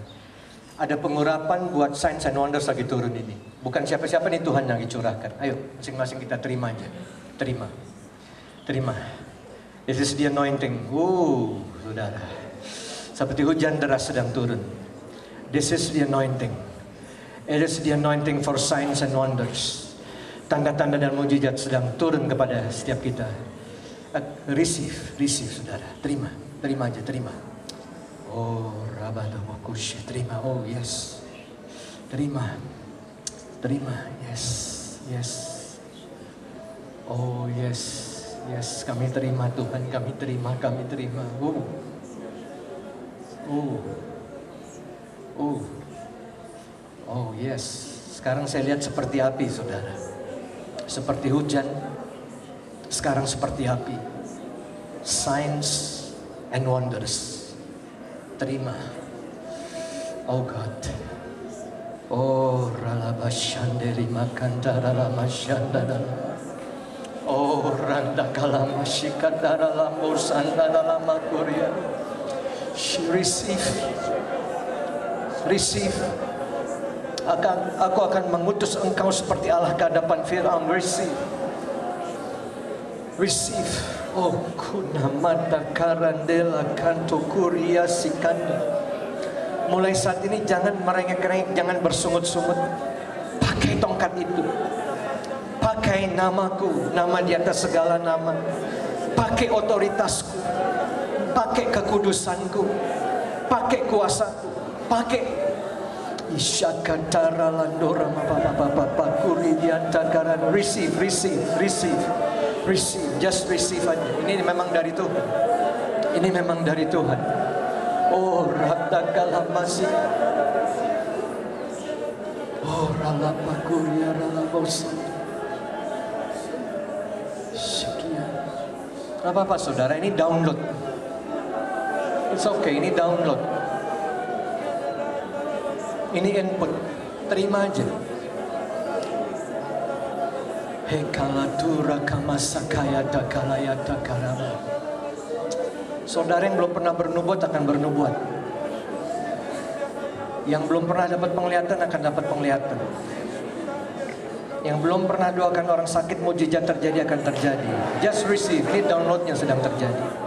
Ada pengurapan buat signs and wonders lagi turun ini. Bukan siapa-siapa, nih Tuhan yang dicurahkan. Ayo, masing-masing kita terima aja. Terima. Terima. This is the anointing. Saudara. Seperti hujan deras sedang turun. This is the anointing. It is the anointing for signs and wonders. Tanda-tanda dan mujizat sedang turun kepada setiap kita. Receive, saudara. Terima aja, terima. Oh, Rabadawakush, terima. Oh, yes. Terima, yes. Oh, yes. Kami terima, Tuhan. Kami terima. Oh, yes. Sekarang saya lihat seperti api, saudara. Seperti hujan. Sekarang seperti api. Signs and wonders. Terima. Oh God. Oh ralabashanderi makandara lamashandara. Oh randa kalamashikandara lamusandara lamakuria. Receive. Aku akan mengutus engkau seperti Allah ke hadapan Firaun. Receive. Oh kunamata karandela kanto kuria sikanda. Mulai saat ini jangan merengek-rengek, jangan bersungut-sungut. Pakai tongkat itu. Pakai namaku, nama di atas segala nama. Pakai otoritasku. Pakai kekudusanku. Pakai kuasaku. Pakai Isyakatara landora mapapapapa kuridiantakaran. Receive. Just receive aja. Ini memang dari Tuhan. Oh ratakala masih. Oh ralapakuria ralabosa. Sekian. Apa saudara, ini download. It's okay, ini download. Ini input. Terima aja. Hekalatura kamasakaya dakalayata karama. Saudara yang belum pernah bernubuat akan bernubuat. Yang belum pernah dapat penglihatan akan dapat penglihatan. Yang belum pernah doakan orang sakit, mujizat terjadi akan terjadi. Just receive. Ini downloadnya sedang terjadi.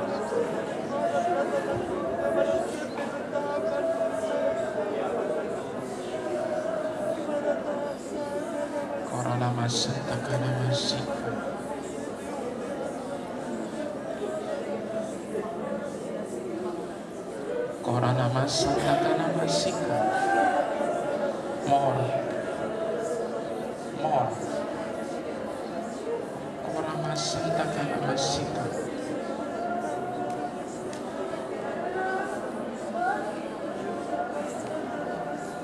Korana masa takana masih. Korana masa takana masih. More. Korana masa takana masih.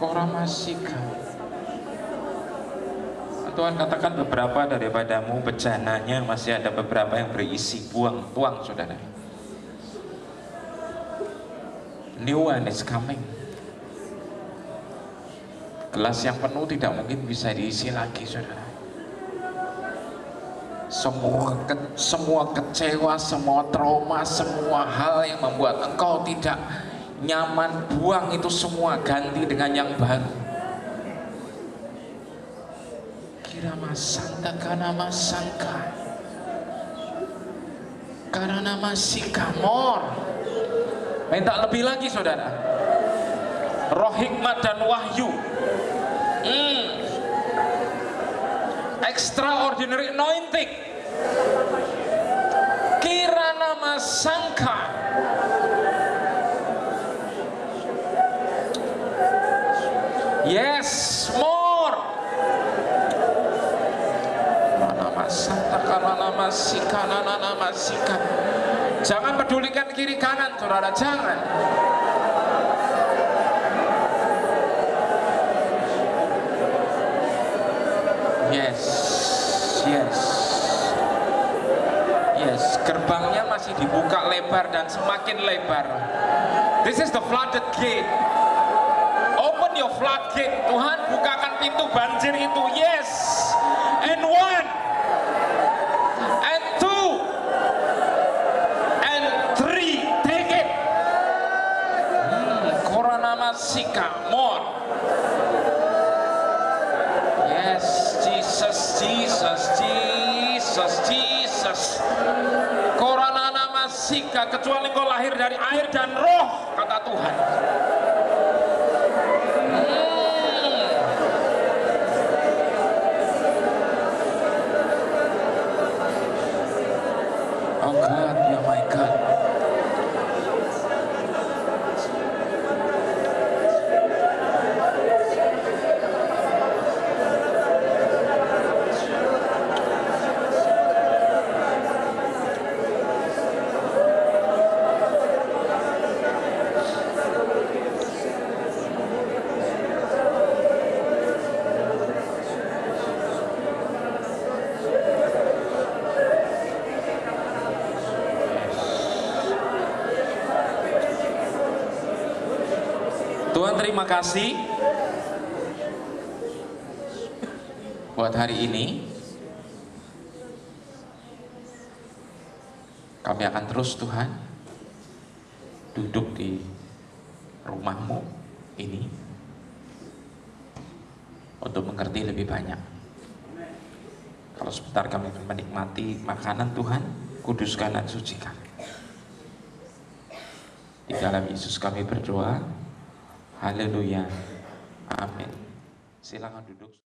Korana masih. Tuhan katakan beberapa daripadamu bejananya masih ada beberapa yang berisi, tuang saudara. New one is coming. Gelas yang penuh tidak mungkin bisa diisi lagi saudara. Semua kecewa, semua trauma, semua hal yang membuat engkau tidak nyaman, buang itu semua, ganti dengan yang baru. Kirama santa kanama sangka karena masih kamor. Minta lebih lagi saudara. Roh hikmat dan wahyu, extraordinary anointing. Kirana masangka. Yes, more. Jangan pedulikan kiri kanan saudara, jangan. Yes, gerbangnya masih dibuka lebar dan semakin lebar. This is the flooded gate. Open your floodgate. Tuhan bukakan pintu banjir itu. Yes. And one, and two, and three. Take it. Korana masika more. Yes, Jesus. Korana masika, kecuali engkau lahir dari air dan roh, kata Tuhan. Oh God, ya my God. Tuhan terima kasih buat hari ini. Kami akan terus Tuhan duduk di rumah-Mu ini untuk mengerti lebih banyak. Kalau sebentar kami akan menikmati makanan Tuhan, kuduskan dan sucikan. Di dalam Yesus kami berdoa. Haleluya. Amin. Silakan duduk.